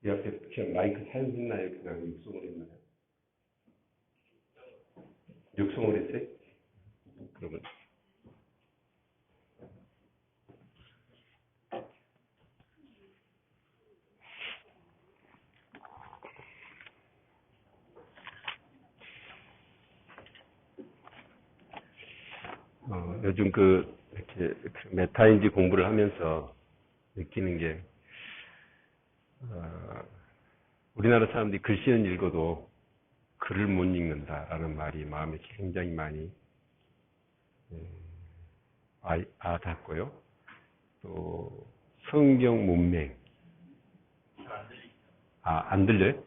옆에 그냥 마이크 사용했나요? 그냥 육성을 했나요? 육성을 했어요? 그러면 요즘 이렇게 메타인지 공부를 하면서 느끼는 게, 우리나라 사람들이 글씨는 읽어도 글을 못 읽는다라는 말이 마음에 굉장히 많이 닿고요. 또 성경 문맹. 안 들려요?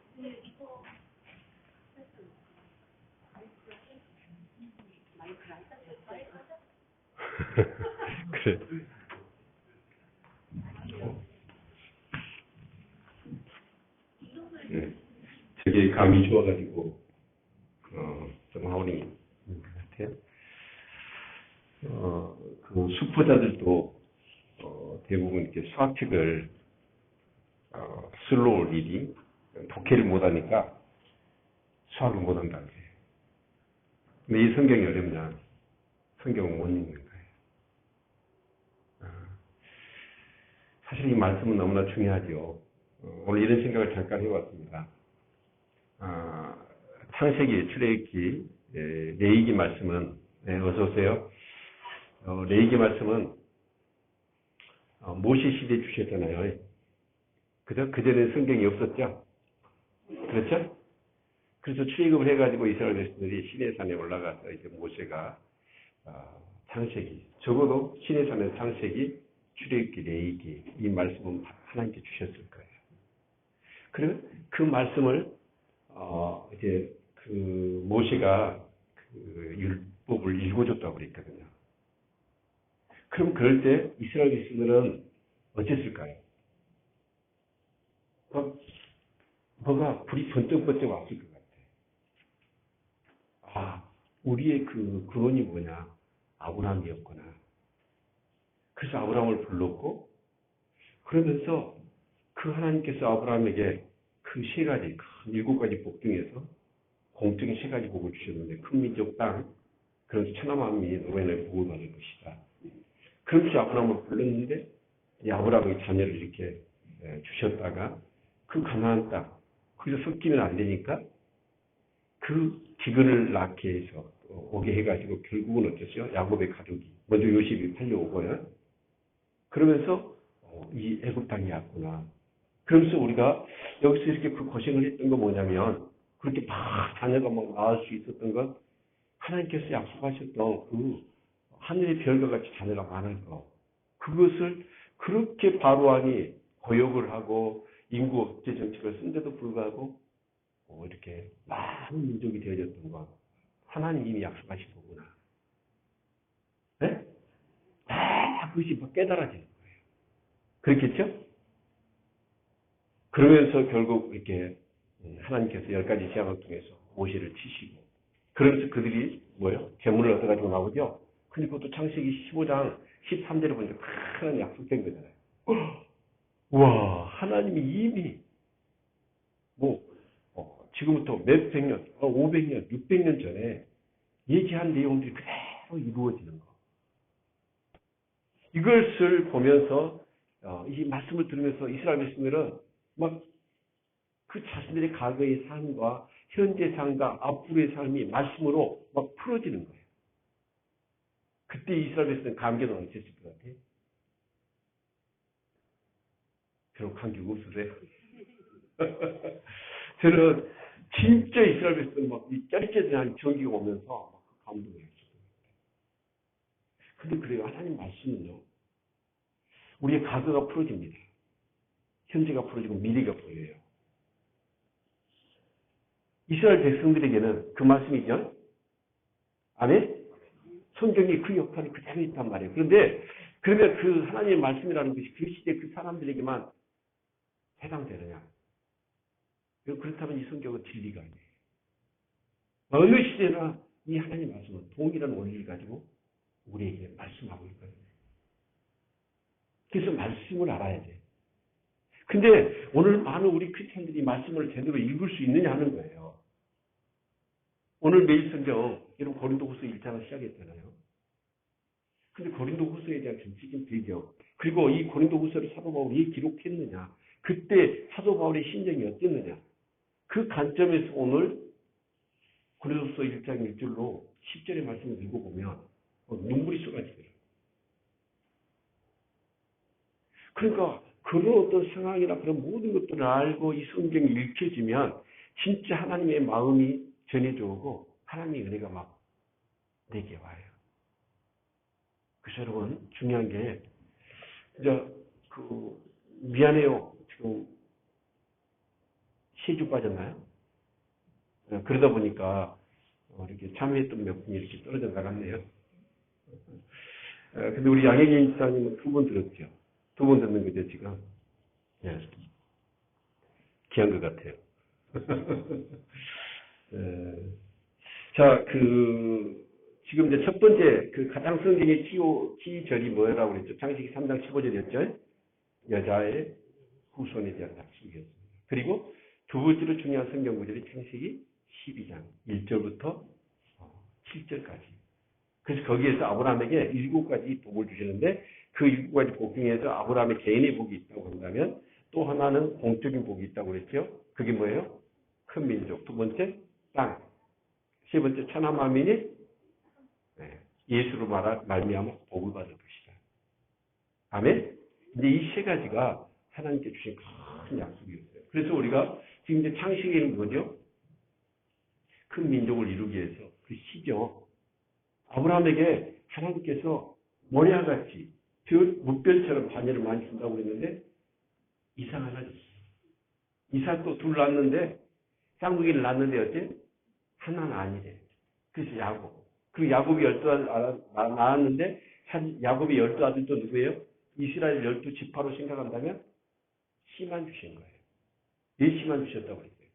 그래. 네. 되게 감이 좋아가지고 좀 하오링인 것 같아요. 그 수포자들도 대부분 이렇게 수학책을 슬로우 리딩, 독해를 못하니까 수학을 못한다고 해요. 근데 이 성경이 어렵냐? 성경은 못 읽는 거예요. 사실 이 말씀은 너무나 중요하죠. 오늘 이런 생각을 잠깐 해봤습니다. 창세기, 출애굽기, 레위기 말씀은, 어서 오세요. 레위기 말씀은 모세 시대에 주셨잖아요. 그죠? 그전에 성경이 없었죠? 그렇죠? 그래서 출애굽을 해가지고 이스라엘 백성들이 시내산에 올라가서 이제 모세가 창세기, 적어도 시내산의 창세기, 출애굽기, 레위기 이 말씀은 하나님께 주셨을 거예요. 그리고 그 말씀을 이제 그 모세가 그 율법을 읽어줬다고 그랬거든요. 그럼 그럴 때 이스라엘 백성들은 어땠을까요? 뭐가 불이 번쩍번쩍 왔을 것 같아. 우리의 그 근원이 뭐냐? 아브라함이었구나. 그래서 아브라함을 불렀고, 그러면서 그 하나님께서 아브라함에게 그 세 가지, 큰 7가지 복 중에서 공적인 3가지 복을 주셨는데, 큰 민족 땅, 그래서 천하만민이 노예의 복을 받을 것이다. 그렇게 아브라함을 불렀는데, 이 아브라함의 자녀를 이렇게 주셨다가, 그 가나안 땅, 거기서 섞이면 안 되니까, 그 기근을 낳게 해서 오게 해가지고 결국은 어땠어요? 야곱의 가족이 먼저 요셉이 팔려오고요. 그러면서 이 애굽 땅이 왔구나. 그러면서 우리가 여기서 이렇게 그 고생을 했던 거 뭐냐면 그렇게 막 자녀가 막 낳을 수 있었던 건 하나님께서 약속하셨던 그 하늘의 별과 같이 자녀가 많은 거. 그것을 그렇게 바로하니 고역을 하고 인구 억제 정책을 쓴데도 불구하고 이렇게 많은 민족이 되어졌던 건 하나님이 약속하신 거구나. 네? 그것이 깨달아지는 거예요. 그렇겠죠? 그러면서 결국 이렇게 하나님께서 10가지 제약을 통해서 모세를 치시고 그러면서 그들이 재물을 얻어가지고 나오죠? 근데 그것도 창세기 15장 13절에 보니까 큰 약속된 거잖아요. 와, 하나님이 이미 지금부터 몇백 년, 500년, 600년 전에 얘기한 내용들이 그대로 이루어지는 거. 이것을 보면서 이 말씀을 들으면서 이스라엘 백성들은 막 그 자신들의 과거의 삶과 현재 삶과 앞으로의 삶이 말씀으로 막 풀어지는 거예요. 그때 이스라엘 백성은 감격을 어땠을 것 같아요? 별로 감격 없으세요? 저는 진짜 이스라엘 백성은 막이 짜릿짜릿한 전기가 오면서 막 감동을 했어요. 근데 그래요. 하나님 말씀은요. 우리의 과거가 풀어집니다. 현재가 풀어지고 미래가 보여요. 이스라엘 백성들에게는 그 말씀이죠. 아멘? 성경이 그 역할이 그대로 있단 말이에요. 그런데 그러면 그 하나님의 말씀이라는 것이 그 시대 그 사람들에게만 해당되느냐? 그렇다면 이 성경은 진리가 아니에요. 어느 시대나 이 하나님의 말씀은 동일한 원리를 가지고 우리에게 말씀하고 있거든요. 그래서 말씀을 알아야 돼. 근데 오늘 많은 우리 크리스천들이 말씀을 제대로 읽을 수 있느냐 하는 거예요. 오늘 매일 성경, 여러분 고린도후서 1장을 시작했잖아요. 근데 고린도후서에 대한 전체적인 배경, 그리고 이 고린도후서를 사도 바울이 왜 기록했느냐, 그때 사도 바울의 심정이 어땠느냐, 그 관점에서 오늘 고린도후서 1장 1절로 10절의 말씀을 읽어보면 눈물이 쏟아지더라고요. 그러니까 그런 어떤 상황이나 그런 모든 것들을 알고 이 성경이 읽혀지면 진짜 하나님의 마음이 전해져 오고 하나님의 은혜가 막 내게 와요. 그래서 여러분 중요한 게 이제 미안해요. 지금 3주 빠졌나요? 그러다 보니까 이렇게 참여했던 몇 분이 이렇게 떨어져 나갔네요. 근데 우리 양혜경 집사님은 2번 들었죠. 2번 듣는 거죠, 지금. 예. 귀한 것 같아요. 자, 지금 이제 첫 번째, 가장 성경의 키절이 뭐라고 그랬죠? 창세기 3장 15절이었죠? 여자의 후손에 대한 약속이었습니다. 그리고 두 번째로 중요한 성경 구절이 창세기 12장 1절부터 7절까지. 그래서 거기에서 아브라함에게 7가지 복을 주시는데 그 7가지 복 중에서 아브라함의 개인의 복이 있다고 한다면 또 하나는 공적인 복이 있다고 그랬죠. 그게 뭐예요? 큰 민족. 두 번째, 땅. 세 번째, 천하 만민이 예수로 말미암아 복을 받을 것이다. 아멘? 근데 이 3가지가 하나님께 주신 큰 약속이었어요. 그래서 우리가 지금 이제 창세기는 뭐죠? 큰 민족을 이루기 위해서 그 시죠. 아브라함에게 하나님께서 모래와 같이 물별처럼 자녀를 많이 준다고 했는데 이삭 하나 줬어요. 이삭도 2 낳았는데 쌍둥이를 낳았는데 어째? 하나는 아니래. 그래서 야곱. 그리고 야곱이 12아들 낳았는데 야곱이 12아들도 누구예요? 이스라엘 12지파로 생각한다면 씨만 주신 거예요. 씨만 주셨다고 그랬어요.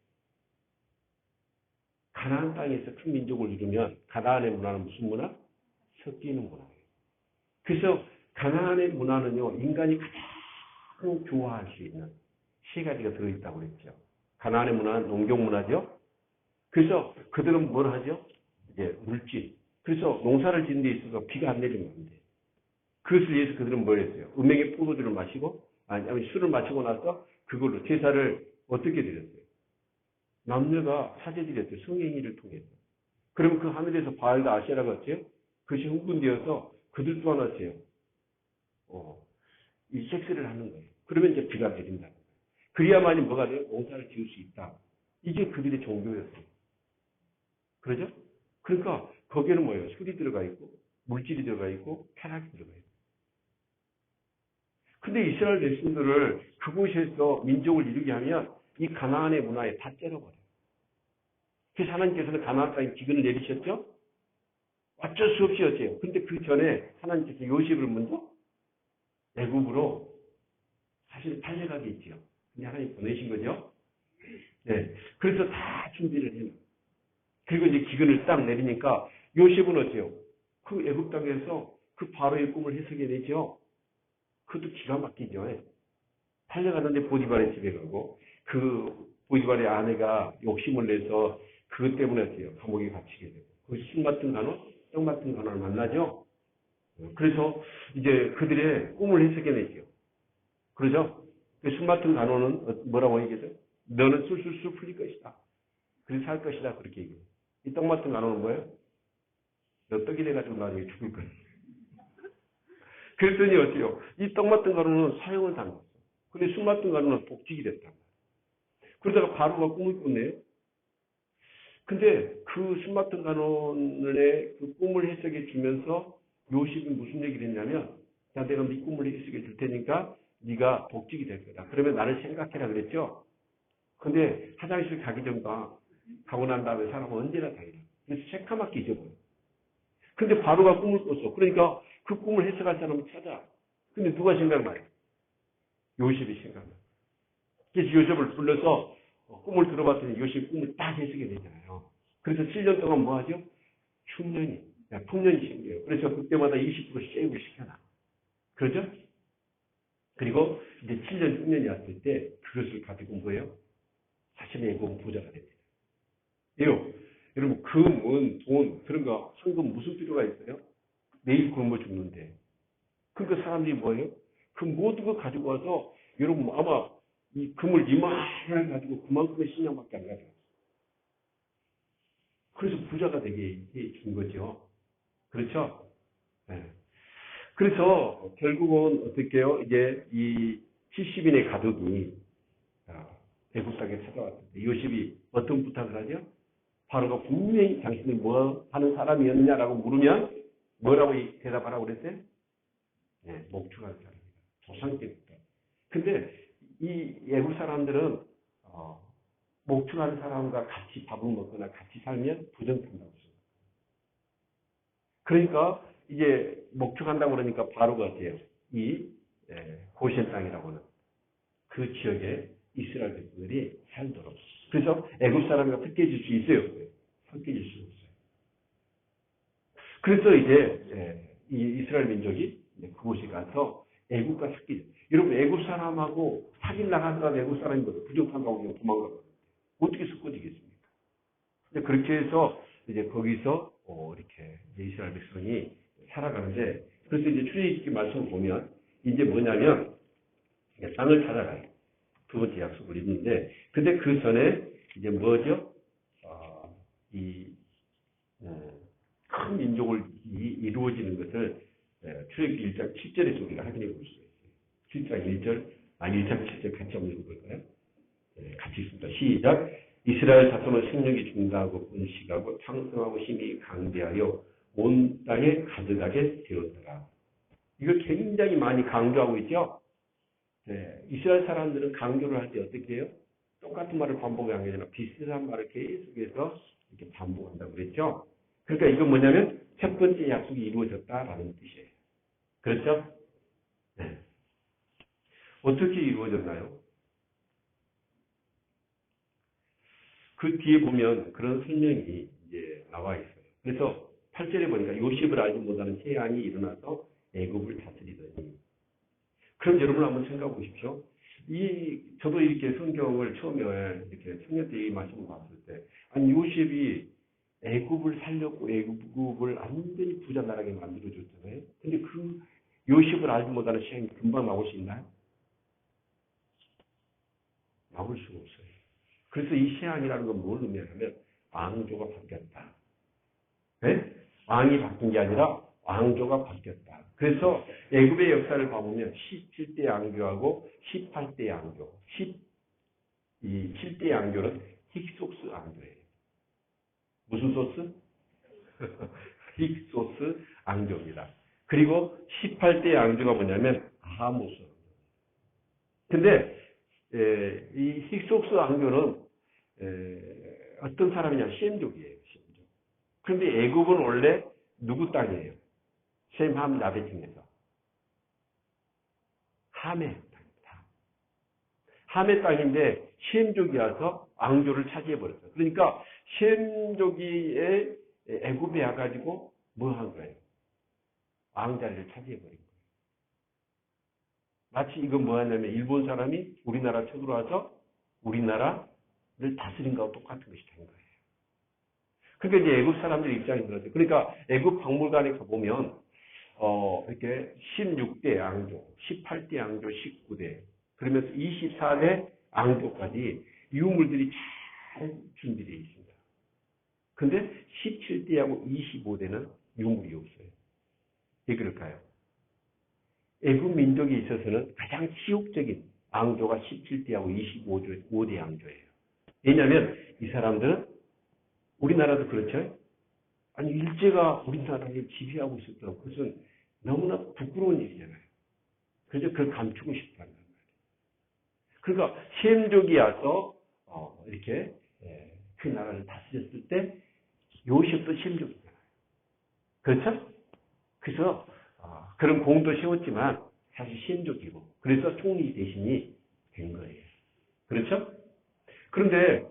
가나안 땅에서 큰 민족을 이루면 가나안의 문화는 무슨 문화? 섞이는 문화예요. 그래서 가나안의 문화는요, 인간이 가장 좋아할 수 있는 3가지가 들어있다고 그랬죠. 가나안의 문화는 농경 문화죠. 그래서 그들은 뭘 하죠? 이제 물질. 그래서 농사를 짓는 데 있어서 비가 안 내리면 안 돼. 그것을 위해서 그들은 뭘 했어요? 은행에 포도주를 마시고, 아니 술을 마시고 나서 그걸로 제사를 어떻게 드렸어요? 남녀가 사제드렸어요. 성행위를 통해서. 그러면 그 하늘에서 바알과 아세라가 어때요? 그것이 흥분되어서 그들 또한 어때요? 이 섹스를 하는 거예요. 그러면 이제 비가 내린다. 그래야만이 뭐가 돼요? 농사를 지을 수 있다. 이게 그들의 종교였어요. 그러죠? 그러니까 거기에는 뭐예요? 술이 들어가 있고 물질이 들어가 있고 쾌락이 들어가 있고. 근데 이스라엘 백성들을 그곳에서 민족을 이루게 하면 이 가나안의 문화에 다 째려버려요. 그래서 하나님께서는 가나안 땅에 기근을 내리셨죠? 어쩔 수 없이 어째요. 근데 그 전에 하나님께서 요셉을 먼저 애굽으로 사실 팔려가게 했지요. 근데 하나님 보내신 거죠. 네. 그래서 다 준비를 해요. 그리고 이제 기근을 딱 내리니까 요셉은 어째요? 그 애굽 땅에서 그 바로의 꿈을 해석해내죠. 그것도 기가 막히죠. 팔려가는데 보디발의 집에 가고 그 보디발의 아내가 욕심을 내서 그것 때문에 어때요? 감옥에 갇히게 되고 그 술 맡은 간호, 떡 맡은 간호를 만나죠. 그래서 이제 그들의 꿈을 해석해내죠. 그러죠? 술 맡은 간호는 뭐라고 얘기해요? 너는 술술술 풀릴 것이다. 그래서 살 것이다. 그렇게 얘기해요. 이 떡 맡은 간호는 뭐예요? 너 떡이 돼가지고 나중에 죽을 거야. 그랬더니 어때요? 이 떡 맡은 간호는 사형을 당했어. 근데 술 맡은 간호는 복직이 됐다. 그러다가 바로가 꿈을 꿨네요. 근데 그 술 맡은 간호의 그 꿈을 해석해 주면서 요셉이 무슨 얘기를 했냐면, 야, 내가 네 꿈을 해석해 줄 테니까 네가 복직이 될 거다. 그러면 나를 생각해라 그랬죠. 근데 화장실 가기 전과 가고 난 다음에 사람은 언제나 달라. 그래서 새까맣게 잊어버려. 근데 바로가 꿈을 꿨어. 그러니까 그 꿈을 해석할 사람을 찾아. 근데 누가 생각나요? 요셉이 생각나. 그래서 요셉을 불러서 꿈을 들어봤더니 요셉이 꿈을 딱 해석해 내잖아요. 그래서 7년 동안 뭐 하죠? 풍년이 생겨요. 그래서 그때마다 20% 세이브를 시켜놔. 그러죠? 그리고 이제 7년, 6년이 왔을 때 그것을 가지고 뭐예요? 자신의 애굽은 부자가 됩니다. 여러분, 금은, 돈, 그런 거, 황금 무슨 필요가 있어요? 내일 굶어 죽는데. 그러니까 사람들이 뭐예요? 그 모든 거 가지고 와서, 여러분, 아마 이 금을 이만하게 가지고 그만큼의 식량밖에 안 가져요. 그래서 부자가 되게 해준 거죠. 그렇죠? 네. 그래서 결국은 어떻게 해요? 이제 이 70인의 가족이 애굽 땅에 찾아왔을 때 요셉이 어떤 부탁을 하죠? 바로가 분명히 당신이 뭐 하는 사람이었느냐라고 물으면 뭐라고 대답하라고 그랬어요? 네, 목축하는 사람입니다. 조상 때부터. 근데 이 애국 사람들은 목축하는 사람과 같이 밥을 먹거나 같이 살면 부정탄다고 했어요. 그러니까 이제 목축한다고 그러니까 바로가 돼요. 이 고센 땅이라고 하는 그 지역에 이스라엘 백성들이 살도록. 그래서 애국 사람과 섞여질 수 있어요. 섞여질 수 없어요. 그래서 이제 이 이스라엘 민족이 그곳에 가서 애국과 섞이죠. 여러분 애국 사람하고 사귈 나가는 사람 애국 사람이거든. 부정탄다고 그냥 도망가거든. 어떻게 섞어지겠습니까? 그렇게 해서 이제 거기서 이렇게 이스라엘 백성이 살아가는데 그래서 이제 출애굽기 말씀을 보면 이제 뭐냐면 땅을 찾아가요. 두 번째 약속을 입는데 근데 그 전에 이제 뭐죠? 큰 민족을 이루어지는 것을 출애굽기 1장 7절에서 우리가 확인해 볼 수가 있어요. 7장 1절, 1장 7절 같이 한번 읽어볼까요? 같이 있습니다. 시작. 이스라엘 자손은 생육이 중다하고 번식하고 창성하고 힘이 강대하여 온 땅에 가득하게 되었더라. 이걸 굉장히 많이 강조하고 있죠. 이스라엘 사람들은 강조를 할 때 어떻게 해요? 똑같은 말을 반복하는 게 아니라 비슷한 말을 계속해서 이렇게 반복한다고 그랬죠. 그러니까 이건 뭐냐면 첫 번째 약속이 이루어졌다라는 뜻이에요. 그렇죠? 네. 어떻게 이루어졌나요? 그 뒤에 보면 그런 설명이 이제 나와 있어요. 그래서 8절에 보니까 요셉을 알지 못하는 재앙이 일어나서 애굽을 다스리더니. 그럼 여러분 한번 생각해 보십시오. 저도 이렇게 성경을 처음에 이렇게 청년 때 이 말씀을 봤을 때, 아니 요셉이 애굽을 살렸고 애굽을 완전히 부자 나라게 만들어줬잖아요. 근데 그 요셉을 알지 못하는 재앙이 금방 나올 수 있나요? 나올 수가 없어요. 그래서 이 시향이라는 건 뭘 의미하냐면 왕조가 바뀌었다. 네? 왕이 바뀐 게 아니라 왕조가 바뀌었다. 그래서 애굽의 역사를 봐보면 17대 양교하고 18대 양교, 7대 양교는 힉소스 양교예요. 무슨 소스? 힉소스 양교입니다. 그리고 18대 양교가 뭐냐면 아하모스. 근데 이 힉소스 양교는 어떤 사람이냐? 셈족이에요. 셈족. 그런데 애굽은 원래 누구 땅이에요? 셈, 함, 야벳 중에서 함의 땅입니다. 함의 땅인데 셈족이 와서 왕조를 차지해버렸어요. 그러니까 셈족이 애굽에 와가지고 뭐 한 거예요? 왕자리를 차지해버린 거예요. 마치 이건 뭐 하냐면 일본 사람이 우리나라 쳐들어와서 우리나라를 다스린 거하고 똑같은 것이 된 거예요. 그러니까 이제 애굽 사람들 입장이 그렇죠. 그러니까 애굽 박물관에 가보면 이렇게 16대 양조, 18대 양조, 19대 그러면서 24대 양조까지 유물들이 잘 준비되어 있습니다. 근데 17대하고 25대는 유물이 없어요. 왜 그럴까요? 애굽 민족에 있어서는 가장 치욕적인 양조가 17대하고 25대 양조예요. 왜냐하면 이 사람들은 우리나라도 그렇죠. 아니 일제가 우리나라를 지배하고 있었던 그것은 너무나 부끄러운 일이잖아요. 그래서 그걸 감추고 싶다는 말이에요. 그러니까 셈족이 와서 이렇게 그 나라를 다스렸을 때 요셉도 셈족이잖아요. 그렇죠? 그래서 그런 공도 세웠지만 사실 셈족이고 그래서 총리 대신이 된 거예요. 그렇죠? 그런데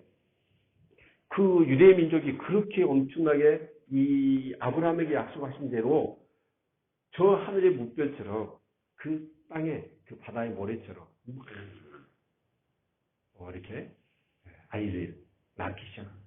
그 유대 민족이 그렇게 엄청나게 이 아브라함에게 약속하신 대로 저 하늘의 물결처럼 그 땅에 그 바다의 모래처럼 이렇게 아이를 낳기 시작한 거예요.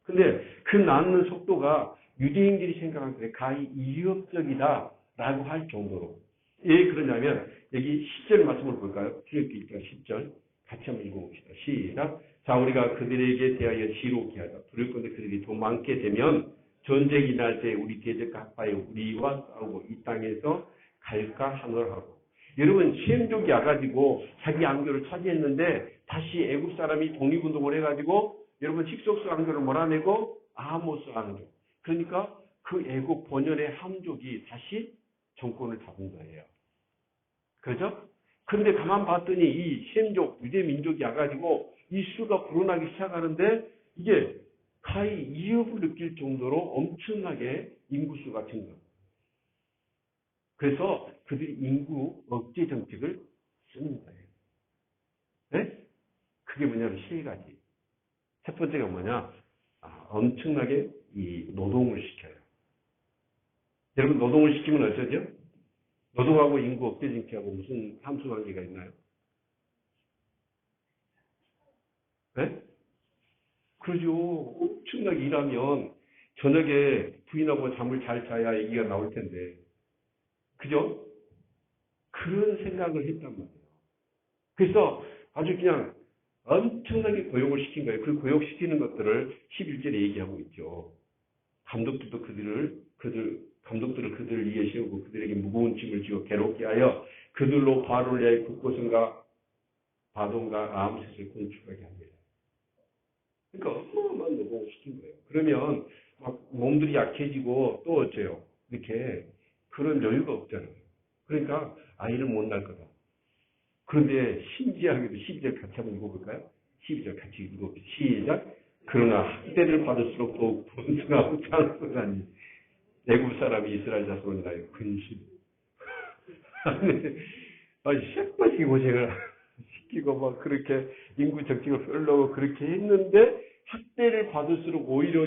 근데 그 낳는 속도가 유대인들이 생각할 때 가히 이협적이다라고 할 정도로. 왜 그러냐면 여기 10절 말씀을 볼까요? 출애굽기 10절 같이 한번 읽어봅시다. 시작. 자, 우리가 그들에게 대하여 지록케 하자. 두렵건대 그들이 더 많게 되면 전쟁이 날 때 우리 대적과 합하여 우리와 싸우고 이 땅에서 갈까 하노라 하고. 여러분 시엠족이 와가지고 자기 안교를 차지했는데 다시 애국 사람이 독립운동을 해가지고 여러분 식속수 안교를 몰아내고 아모스 안교. 그러니까 그 애국 본연의 함족이 다시 정권을 잡은 거예요. 그렇죠? 그런데 가만 봤더니 이 시엠족 유대 민족이 와가지고 이 수가 불어나기 시작하는데 이게 가히 이협을 느낄 정도로 엄청나게 인구수가 증가. 그래서 그들이 인구 억제 정책을 쓰는 거예요. 네? 그게 뭐냐면 세 가지. 첫 번째가 뭐냐? 엄청나게 이 노동을 시켜요. 여러분 노동을 시키면 어쩌죠? 노동하고 인구 억제 정책하고 무슨 함수관계가 있나요? 네? 그러죠. 엄청나게 일하면 저녁에 부인하고 잠을 잘 자야 얘기가 나올 텐데. 그죠? 그런 생각을 했단 말이에요. 그래서 아주 그냥 엄청나게 고용을 시킨 거예요. 그 고용시키는 것들을 11절에 얘기하고 있죠. 감독들도 감독들을 그들을 위해 세우고 그들에게 무거운 짐을 지어 괴롭게 하여 그들로 바로를 위하여 국고성과 바돈과 아무셋을 건축하게 합니다. 그러니까 어마어마한 노동을 시킨 거예요. 그러면 막 몸들이 약해지고 또 어째요? 이렇게 그런 여유가 없잖아요. 그러니까 아이는 못 낳을 거다. 그런데 신기하게도 12절 같이 한번 읽어볼까요? 12절 같이 읽어볼까요? 시작. 그러나 학대를 받을수록 더욱 번성하고 장성하니 애굽 사람이 이스라엘 자손을 위하여 근심. 셰퍼시 고생을 시키고 막 그렇게 인구 정책을 펴려고 그렇게 했는데 학대를 받을수록 오히려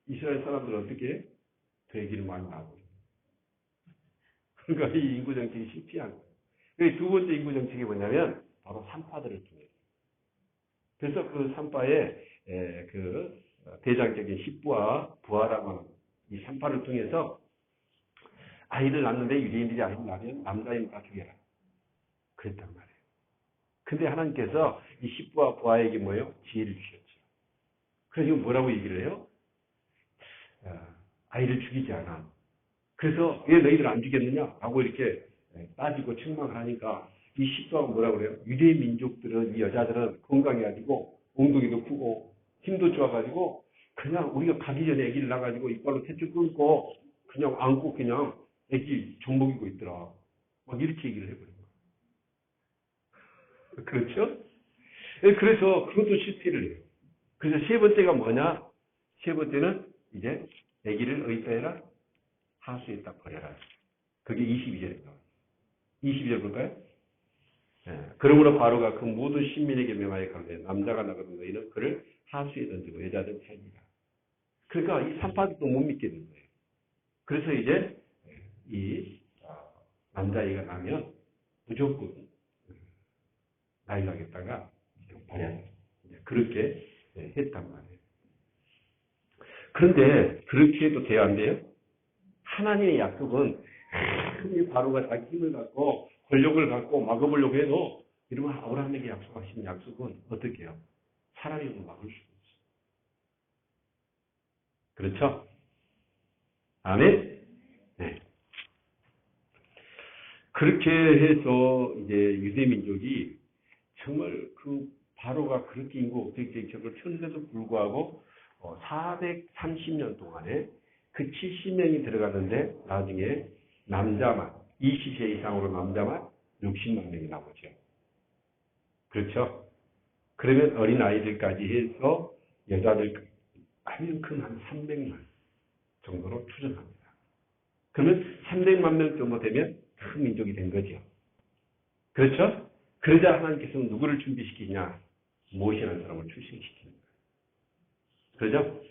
이스라엘 사람들은 어떻게 되기를 많이 나고. 그러니까 이 인구 정책이 실패한 거예요. 두 번째 인구 정책이 뭐냐면 바로 산파들을 통해서. 그래서 그 산파의 그 대장적인 십부와 부하라고 하는 이 산파를 통해서 아이를 낳는데 유대인들이 아이를 낳으면 남자인 다 죽여라. 그랬단 말이에요. 근데 하나님께서 이 십부와 부하에게 뭐예요? 지혜를 주셨죠. 그래서 지금 뭐라고 얘기를 해요? 아이를 죽이지 않아. 그래서 왜 너희들 안 죽였느냐? 라고 이렇게 따지고 책망을 하니까 이 십부가 뭐라고 그래요? 유대 민족들은, 이 여자들은 건강해가지고 엉덩이도 크고 힘도 좋아가지고 그냥 우리가 가기 전에 아기를 낳아가지고 이빨로 탯줄 끊고 그냥 안고 그냥 아기 젖 먹이고 있더라. 막 이렇게 얘기를 해버린 거예요. 그렇죠? 그래서 그것도 실패를 해요. 그래서 세 번째가 뭐냐? 세 번째는 이제 아기를 어디다 해라? 하수에다 버려라. 그게 22절에 나와요. 22절 볼까요? 그러므로 바로가 그 모든 신민에게 명하여 가되 남자가 나가던 너희는 그를 하수에 던지고 여자는 살리라. 그러니까 이 산파도 못 믿겠는 거예요. 그래서 이제 이 남자아이가 나면 무조건 나이가겠다가 버려야 그렇게 했단 말이에요. 그런데 그렇게 해도 돼요, 안 돼요? 하나님의 약속은 이 바로가 자기 힘을 갖고 권력을 갖고 막아보려고 해도 이러면 아브라함에게 약속하신 약속은 어떻게 해요? 사람이 막을 수 없어요. 그렇죠? 아멘? 네. 그렇게 해서 이제 유대민족이 정말 그 바로가 그렇게 인구 억제 정책을 폈는데도 불구하고 430년 동안에 그 70명이 들어가는데 나중에 남자만 20세 이상으로 남자만 60만 명이 나오죠. 그렇죠? 그러면 어린 아이들까지 해서 여자들 한큼 한 300만 정도로 추정합니다. 그러면 300만 명 정도 되면 큰 민족이 된 거죠. 그렇죠? 그러자 하나님께서는 누구를 준비시키냐? 모세라는 사람을 출생시키는 거예요. 그렇죠?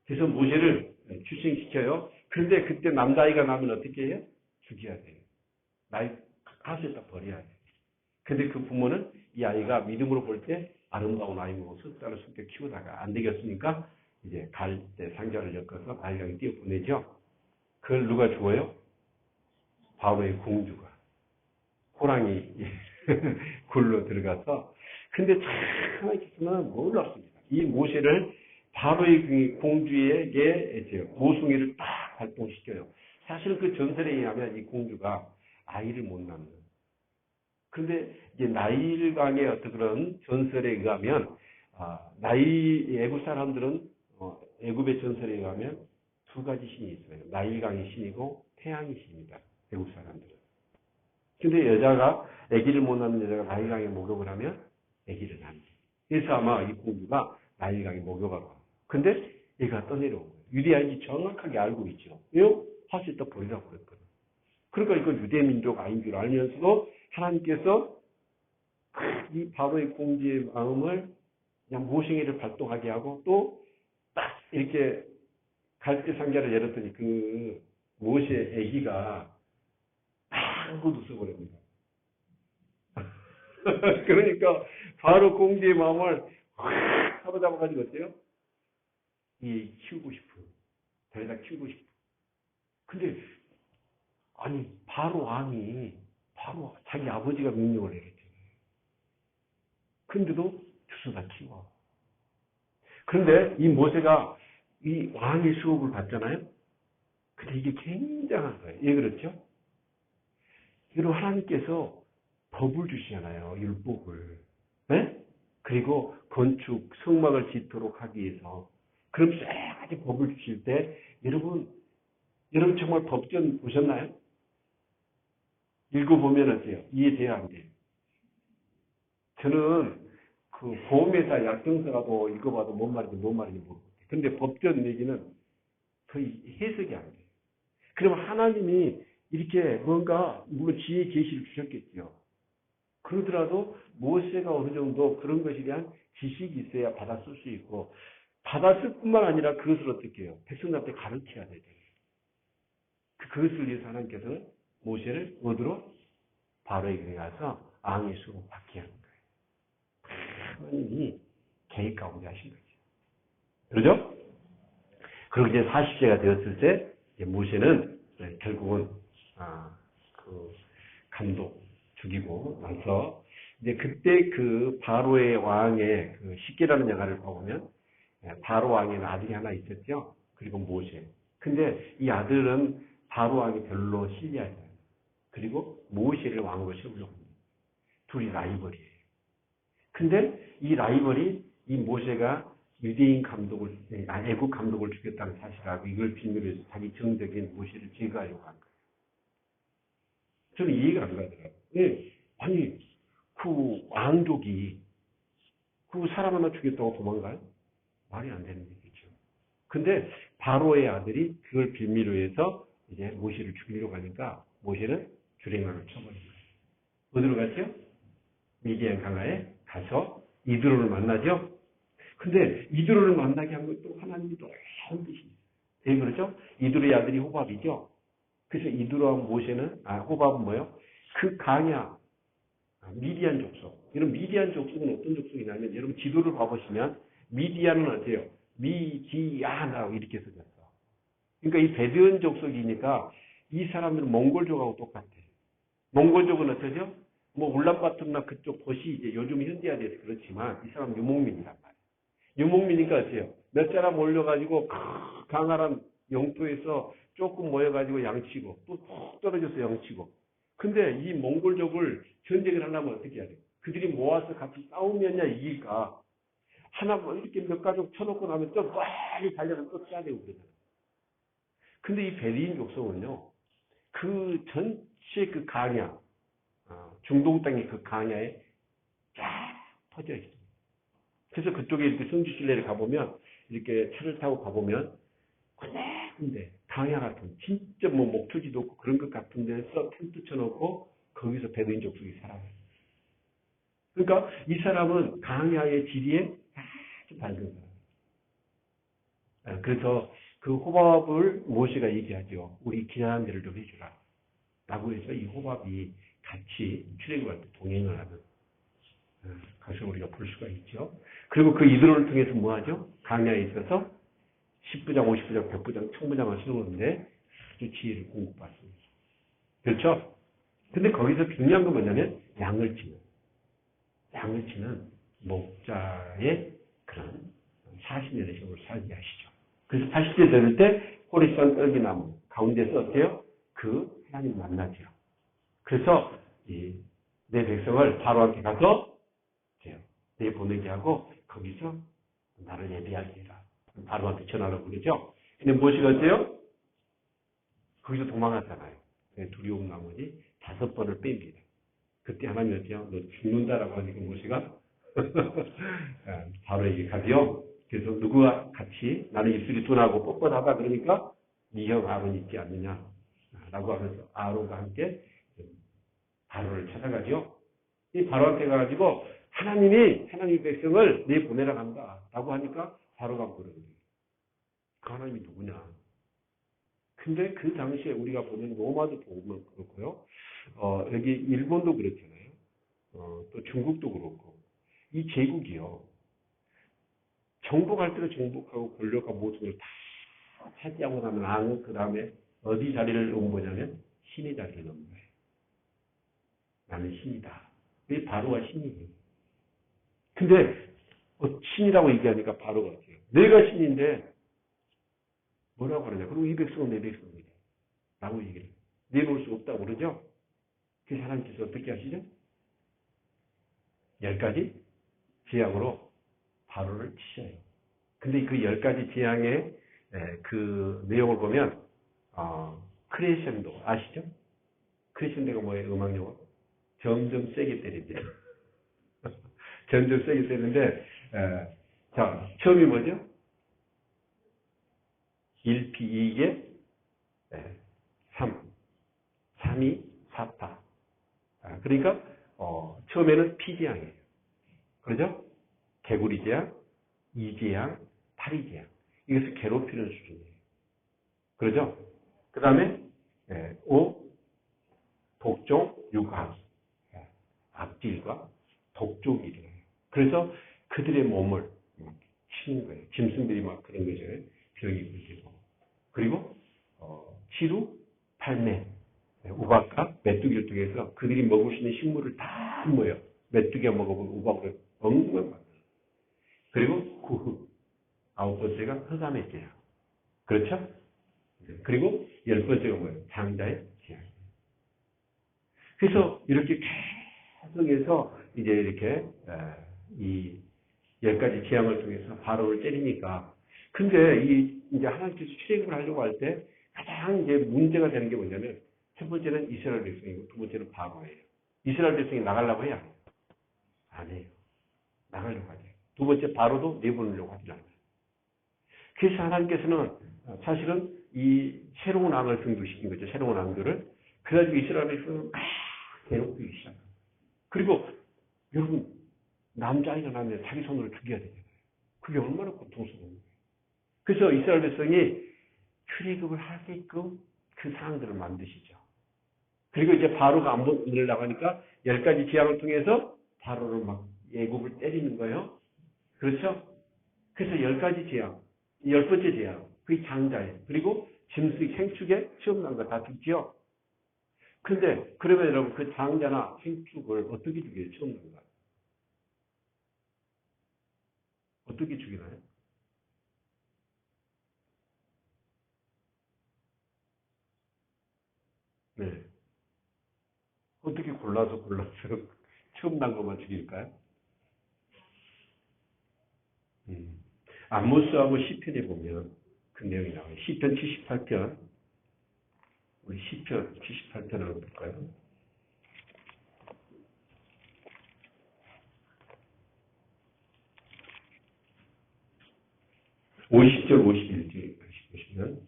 그래서 모세를 출생시켜요. 그런데 그때 남자아이가 나면 어떻게 해요? 죽여야 돼요. 나이 할 수 있다 버려야 돼. 근데 그 부모는 이 아이가 믿음으로 볼 때 아름다운 아이고 숫자를 숙게 키우다가 안 되겠으니까 이제 갈 때 상자를 엮어서 나일강에 띄워 보내죠. 그걸 누가 주어요? 바로의 공주가. 호랑이 굴로 들어가서. 근데 참 하나님께서는 놀랍습니다. 이 모세를 바로의 공주에게 이제 모퉁이를 딱 발동시켜요. 사실 그 전설에 의하면 이 공주가 아이를 못 낳는. 근데 이제 나일강의 어떤 그런 전설에 의하면 애굽 사람들은 애굽의 전설에 의하면 두 가지 신이 있어요. 나일강의 신이고 태양의 신입니다. 애굽 사람들은. 근데 여자가 아기를 못 낳는 여자가 나일강에 목욕을 하면 아기를 낳는. 그래서 아마 이 공주가 나일강에 목욕을 하고. 근데 얘가 떠내려온 거예요. 유대인이 정확하게 알고 있죠. 왜요? 할 수 있다 버리라고 그랬거든. 그러니까 이건 유대 민족 아닌 줄 알면서도 하나님께서 이 바로의 공주의 마음을 그냥 모생애를 발동하게 하고 또 딱 이렇게 갈대 상자를 열었더니 그 모세 아기가 아무것도 웃어버립니다. 그러니까 바로 공주의 마음을 확 사로잡아가지고 어때요? 이 키우고 싶어요. 데려다 키우고 싶어. 근데 아니 바로 왕이 바로 자기 아버지가 명령을 내렸잖아요. 근데도 주워다 키워. 그런데 이 모세가 이 왕의 수업을 받잖아요. 근데 이게 굉장한 거예요. 왜 그렇죠? 여러분 하나님께서 법을 주시잖아요. 율법을. 네? 그리고 건축, 성막을 짓도록 하기 위해서. 그럼 세 가지 법을 주실 때 여러분 정말 법전 보셨나요? 읽어보면 어때요? 이해돼야 안 돼요? 저는 그 보험회사 약정서라도 읽어봐도 뭔 말인지 모르겠어요. 근데 법전 얘기는 거의 해석이 안 돼요. 그럼 하나님이 이렇게 뭔가 물론 지혜 계시를 주셨겠죠. 그러더라도 모세가 어느 정도 그런 것에 대한 지식이 있어야 받아쓸 수 있고 받아쓸 뿐만 아니라 그것을 어떻게 해요? 백성들한테 가르쳐야 되잖아요. 그것을 위해서 하나님께서 모세를 어디로? 바로에게 가서 왕의 수로 받게 하는 거예요. 하나님이 계획 가운데 하신 거죠. 그러죠? 그리고 이제 40세가 되었을 때 이제 모세는 결국은 그 감독 죽이고 나서 이제 그때 그 바로의 왕의 그 십계라는 영화를 보면 바로 왕에는 아들이 하나 있었죠. 그리고 모세. 근데 이 아들은 바로 왕이 별로 신뢰하지 않아요. 그리고 모세를 왕으로 세우려고 합니다. 둘이 라이벌이에요. 근데 이 라이벌이 이 모세가 유대인 감독을, 애국 감독을 죽였다는 사실을 알고 이걸 비밀로 해서 자기 정적인 모세를 제거하려고 한 거예요. 저는 이해가 안 가더라고요. 네. 아니, 그 왕족이 그 사람 하나 죽였다고 도망가요? 말이 안 되는 얘기죠. 근데 바로의 아들이 그걸 빌미로 해서 이제 모세를 죽이려고 하니까 모세는 주랭랑을 쳐버린 거예요. 어디로 갔죠? 미디안 강가에 가서 이드로를 만나죠. 근데 이드로를 만나게 한 것도 하나님이 놀라운 뜻이 있어요. 왜 그러죠? 이드로의 아들이 호밥이죠. 그래서 이드로와 모세는 호밥은 뭐예요? 그 강야 미디안 족속. 이런 미디안 족속은 어떤 족속이냐면 여러분 지도를 봐보시면 미디안은 어때요? 미디안이라고 이렇게 써졌어. 그러니까 이 베드은 족속이니까 이 사람들은 몽골족하고 똑같아. 몽골족은 어떠죠? 뭐 울란바토르나 그쪽 도시 이제 요즘 현대화돼서 그렇지만 이 사람 유목민이란 말이에요. 유목민이니까 어때요? 몇 사람 몰려가지고 강활한 영토에서 조금 모여가지고 양치고 또 푹 떨어져서 양치고. 근데 이 몽골족을 전쟁을 하려면 어떻게 해야 돼요? 그들이 모아서 같이 싸우면야 이길까? 하나 뭐 이렇게 몇 가족 쳐놓고 나면 또 빨리 달려서 또 쳐야 되고 그러잖아요. 근데 이 베리인 족속은요, 그 전체 그 강야, 중동 땅의 그 강야에 쫙 퍼져 있습니다. 그래서 그쪽에 이렇게 성지순례를 가보면, 이렇게 차를 타고 가보면, 군데군데 강야 같은, 진짜 뭐 목초지도 없고 그런 것 같은 데서 텐트 쳐놓고, 거기서 베두인 족속이 살아요. 그러니까 이 사람은 강야의 지리에 아주 밝은 사람. 그래서 그 호밥을 모세가 얘기하죠. 우리 귀한 일을 좀 해주라. 라고 해서 이 호밥이 같이 출애굽할 때 동행을 하는 것을 우리가 볼 수가 있죠. 그리고 그 이들을 통해서 뭐 하죠? 강야에 있어서 10부장, 50부장, 100부장, 1000부장을 세우는데 아주 지혜를 공급받습니다. 그렇죠? 근데 거기서 중요한 건 뭐냐면 양을 치는 목자의 그런 40년의 세월을 살게 하시죠. 그래서 80대 되는 때 호리산 떨기나무 가운데서 어때요? 그 하나님 만나죠. 그래서 내 백성을 바로한테 가서 내보내게 하고 거기서 나를 예비하게 해라. 바로한테 전화를 그러죠. 근데 무엇이 어때요? 거기서 도망갔잖아요. 두려움 나머지 5번을 뺍니다. 그때 하나님이 어때요? 너 죽는다라고 하니까 모세가 바로에게 가죠. 그래서 누구와 같이 나는 입술이 둔하고 뻣뻣하다 그러니까 네 형 아론 있지 않느냐 라고 하면서 아론과 함께 바로를 찾아가죠. 이 바로한테 가가지고 하나님의 백성을 내보내라 간다 라고 하니까 바로가 물어요. 그 하나님이 누구냐? 근데 그 당시에 우리가 보면 로마도 보면 그렇고요. 여기 일본도 그렇잖아요. 또 중국도 그렇고. 이 제국이요. 정복할 때는 정복하고 권력과 모든 걸 다 차지하고 나면 그 다음에 어디 자리를 온 거냐면 신의 자리를 놓은 거예요. 나는 신이다. 이 바로가 신이에요. 근데 신이라고 얘기하니까 바로가 어때요? 내가 신인데 뭐라고 그러냐? 그리고 이 백성은 내 백성이다. 라고 얘기를 해요. 내놓을 수 없다고 그러죠? 그래서 하나님께서 어떻게 하시죠? 10가지 재앙으로 바로를 치셔요. 근데 그 10가지 재앙의 그 내용을 보면 크레센도 아시죠? 크레센도가 뭐예요? 음악용어? 점점 세게 때린대요. 점점 세게 때리는데 자 처음이 뭐죠? 1피 2개 3 3이 4파 그러니까 처음에는 피재앙이에요. 그러죠? 개구리재앙, 이재앙, 파리재앙 이것을 괴롭히는 수준이에요. 그러죠? 그 다음에 5 독종, 육악 악질과 독종이 일어나요. 그래서 그들의 몸을 치는 거예요. 짐승들이 막 그런 거죠. 병이 걸리고. 그리고 7우, 8매, 우박과 메뚜기를 통해서 그들이 먹을 수 있는 식물을 다 모여. 메뚜기가 먹어본 우박을 엉망 만들어요. 그리고 9흑, 9번째가 흑암의 재앙. 그렇죠? 그리고 10번째가 뭐예요? 장자의 재앙. 그래서 이렇게 계속해서 이제 이렇게 이 10가지 재앙을 통해서 바로를 때리니까 근데 이제 하나님께서 출애굽을 하려고 할 때 가장 이제 문제가 되는 게 뭐냐면 첫 번째는 이스라엘 백성이고 두 번째는 바로예요. 이스라엘 백성이 나가려고 해요? 안 해요. 나가려고 하죠. 두 번째 바로도 내보내려고 하지 않아요. 그래서 하나님께서는 사실은 이 새로운 왕을 등극시킨 거죠. 새로운 왕들을. 그래가지고 이스라엘 백성은 막 괴롭히기 시작합니다. 그리고 여러분 남자아이가 나면 자기 손으로 죽여야 되잖아요. 그게 얼마나 고통스러운 거예요. 그래서 이스라엘 백성이 출애굽을 하게끔 그 상황들을 만드시죠. 그리고 이제 바로가 안 보내려고 하니까 10가지 재앙을 통해서 바로를 막 애굽을 때리는 거예요. 그렇죠? 그래서 10가지 재앙, 10번째 재앙, 그게 장자예요. 그리고 짐승 생축에 시험 난 거 다 죽지요. 근데 그러면 여러분 그 장자나 생축을 어떻게 죽여요? 시험 난 거. 어떻게 죽이나요? 네. 어떻게 골라서 처음 난 것만 죽일까요? 아모스하고 시편에 보면 그 내용이 나와요. 시편 78편, 우리 시편 78편을 볼까요? 50절, 51절 보시면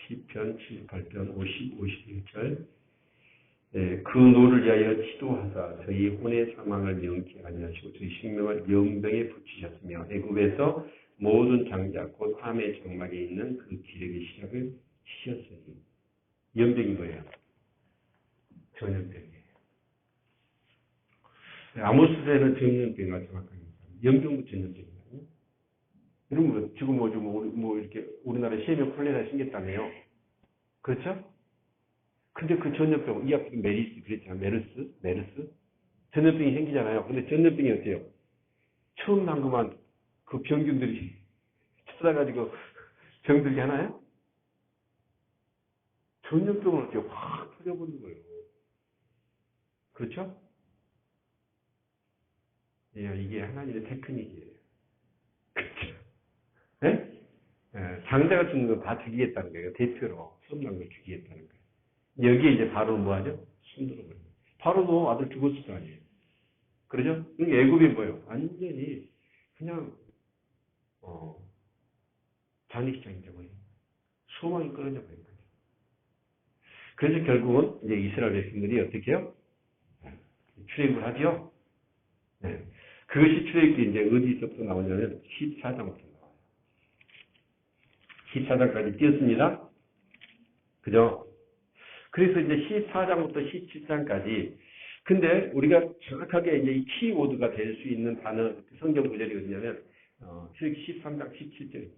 시편 78편 50, 51절 그 노를 위하여 치도하사 저희 혼의 사망을 명케 아니하시고 저희 생명을 영병에 붙이셨으며 애굽에서 모든 장자 곧 함의 장막에 있는 그 기력의 시작을 치셨으니 영병인 거예요. 전염병이에요. 아모스에는 전염병이가 정확하게 염병부 전염병이거든요. 여러분 지금 뭐 이렇게 우리나라에 세명 콜레라 생겼다며요. 그렇죠? 근데 그 전염병, 이 앞에 메리스 그랬잖아요. 메르스. 전염병이 생기잖아요. 근데 전염병이 어때요? 처음 난 것만 그 병균들이 찾아가지고 병들게 하나요? 전염병을 어떻게 확 터져버리는 거예요. 그렇죠? 예, 이게 하나님의 테크닉이에요. 그렇죠? 네? 예, 장자가 죽는 건 다 죽이겠다는 거예요. 대표로 처음 걸 죽이겠다는 거예요. 여기에 이제 바로 뭐 하죠? 손들어버려요. 바로도 아들 죽었을 거 아니에요. 그러죠? 그러니까 애굽이 뭐예요? 완전히 그냥 장례식장이죠. 소망이 끊어져 버린 거죠. 그래서 결국은 이제 이스라엘 백성들이 어떻게 해요? 출애굽을 하죠. 네. 그것이 출애굽이 이제 어디서부터 나오냐면 14장부터 나와요. 14장까지 띄었습니다. 그죠? 그래서 이제 14장부터 17장까지 근데 우리가 정확하게 이제 이 키워드가 될 수 있는 단어 성경 구절이 어디냐면 출애굽 13장 17절입니다.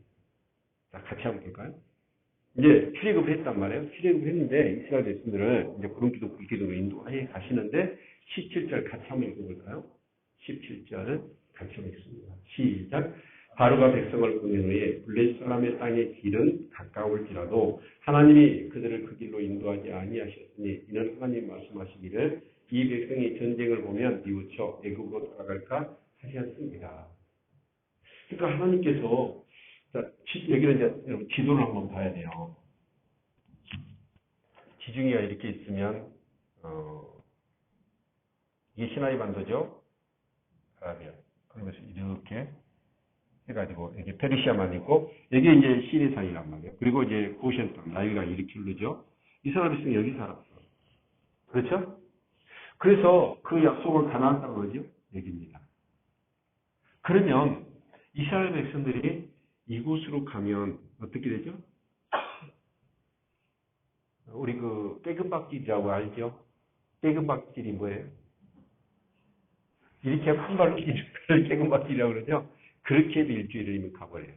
자, 같이 한번 볼까요? 이제 출애굽을 했단 말이에요. 출애굽을 했는데 이스라엘 백성들을 이제 구름기도 불기둥으로 인도하여 가시는데 17절 같이 한번 읽어볼까요? 17절을 같이 한번 읽습니다. 시작. 바로가 백성을 보낸 후에 블레셋 사람의 땅의 길은 가까울지라도 하나님이 그들을 그 길로 인도하지 아니하셨으니 이는 하나님 말씀하시기를 이 백성이 전쟁을 보면 뉘우쳐 애굽으로 돌아갈까 하셨습니다. 그러니까 하나님께서 자, 여기는 이제 여러분 지도를 한번 봐야 돼요. 지중해가 이렇게 있으면 이게 시나이 반도죠. 아라비아. 그러면서 이렇게 해가지고 여기 페르시아만 있고 여기 이제 시리산이란 말이에요. 그리고 이제 고센 땅 나일강 이렇게 흐르죠. 이스라엘 백성이 여기 살았어. 그렇죠? 그래서 그 약속을 가나안 땅으로 하죠. 여기입니다. 그러면 이스라엘 백성들이 이곳으로 가면 어떻게 되죠? 우리 그 깨금박질이라고 알죠? 깨금박질이 뭐예요? 이렇게 한 발로 깨금박질이라고 그러죠? 그렇게 해도 일주일이면 가버려요.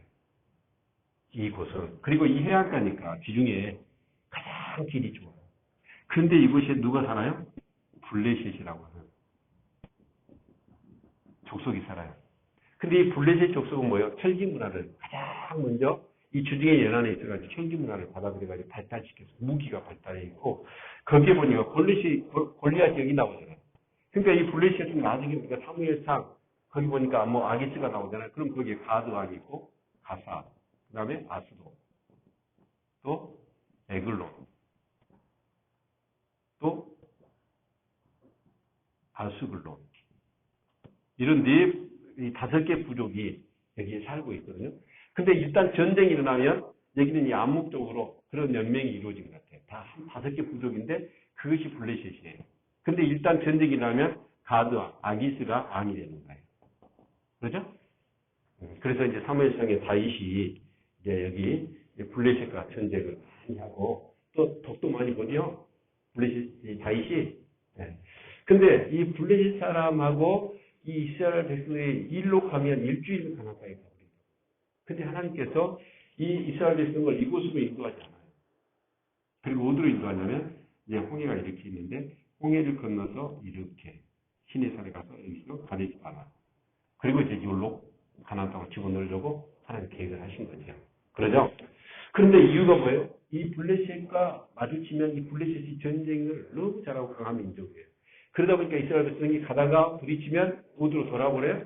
이곳은. 그리고 이 해안가니까 지중해 가장 길이 좋아요. 근데 이곳에 누가 살아요? 블레셋이라고 하는 족속이 살아요. 근데 이 블레셋 족속은 뭐예요? 철기 문화를 가장 먼저 이 주중의 연안에 있어가지고 철기 문화를 받아들여가지고 발달시켜서 무기가 발달해 있고 거기에 보니까 골리앗이 여기 나오잖아요. 그러니까 이 블레셋은 나중에 우리가 사무엘상 거기 보니까 뭐 아기스가 나오잖아요. 그럼 거기에 가드왕이 있고 가사, 그 다음에 아스도, 또 에글론, 또 아수글론 이런 이 5개 부족이 여기에 살고 있거든요. 근데 일단 전쟁이 일어나면 여기는 이 암묵적으로 그런 연맹이 이루어진 것 같아요. 다 5개 부족인데 그것이 블레셋이에요. 근데 일단 전쟁이 일어나면 가드왕, 아기스가 왕이 되는 거예요. 그렇죠? 그래서 이제 사무엘상의 다윗이 이제 여기 블레셋과 전쟁을 많이 하고 또 덕도 많이 보죠. 블레셋 다윗이. 네. 근데 이 블레셋 사람하고 이 이스라엘 백성의 일로 가면 일주일 가나다에 가버립니다. 근데 하나님께서 이 이스라엘 백성을 이곳으로 인도하지 않아요. 그리고 어디로 인도하냐면 이제 홍해가 이렇게 있는데 홍해를 건너서 이렇게 시내산에 가서 여기서 가데스 바나 그리고 이제 이걸로 가나안 땅을 집어넣으려고 하나님 계획을 하신 거죠. 그러죠? 그런데 이유가 뭐예요? 이 블레셋과 마주치면 이 블레셋이 전쟁을 너무 잘하고 강한 민족이에요. 그러다 보니까 이스라엘 백성이 가다가 부딪히면 어디로 돌아버려요?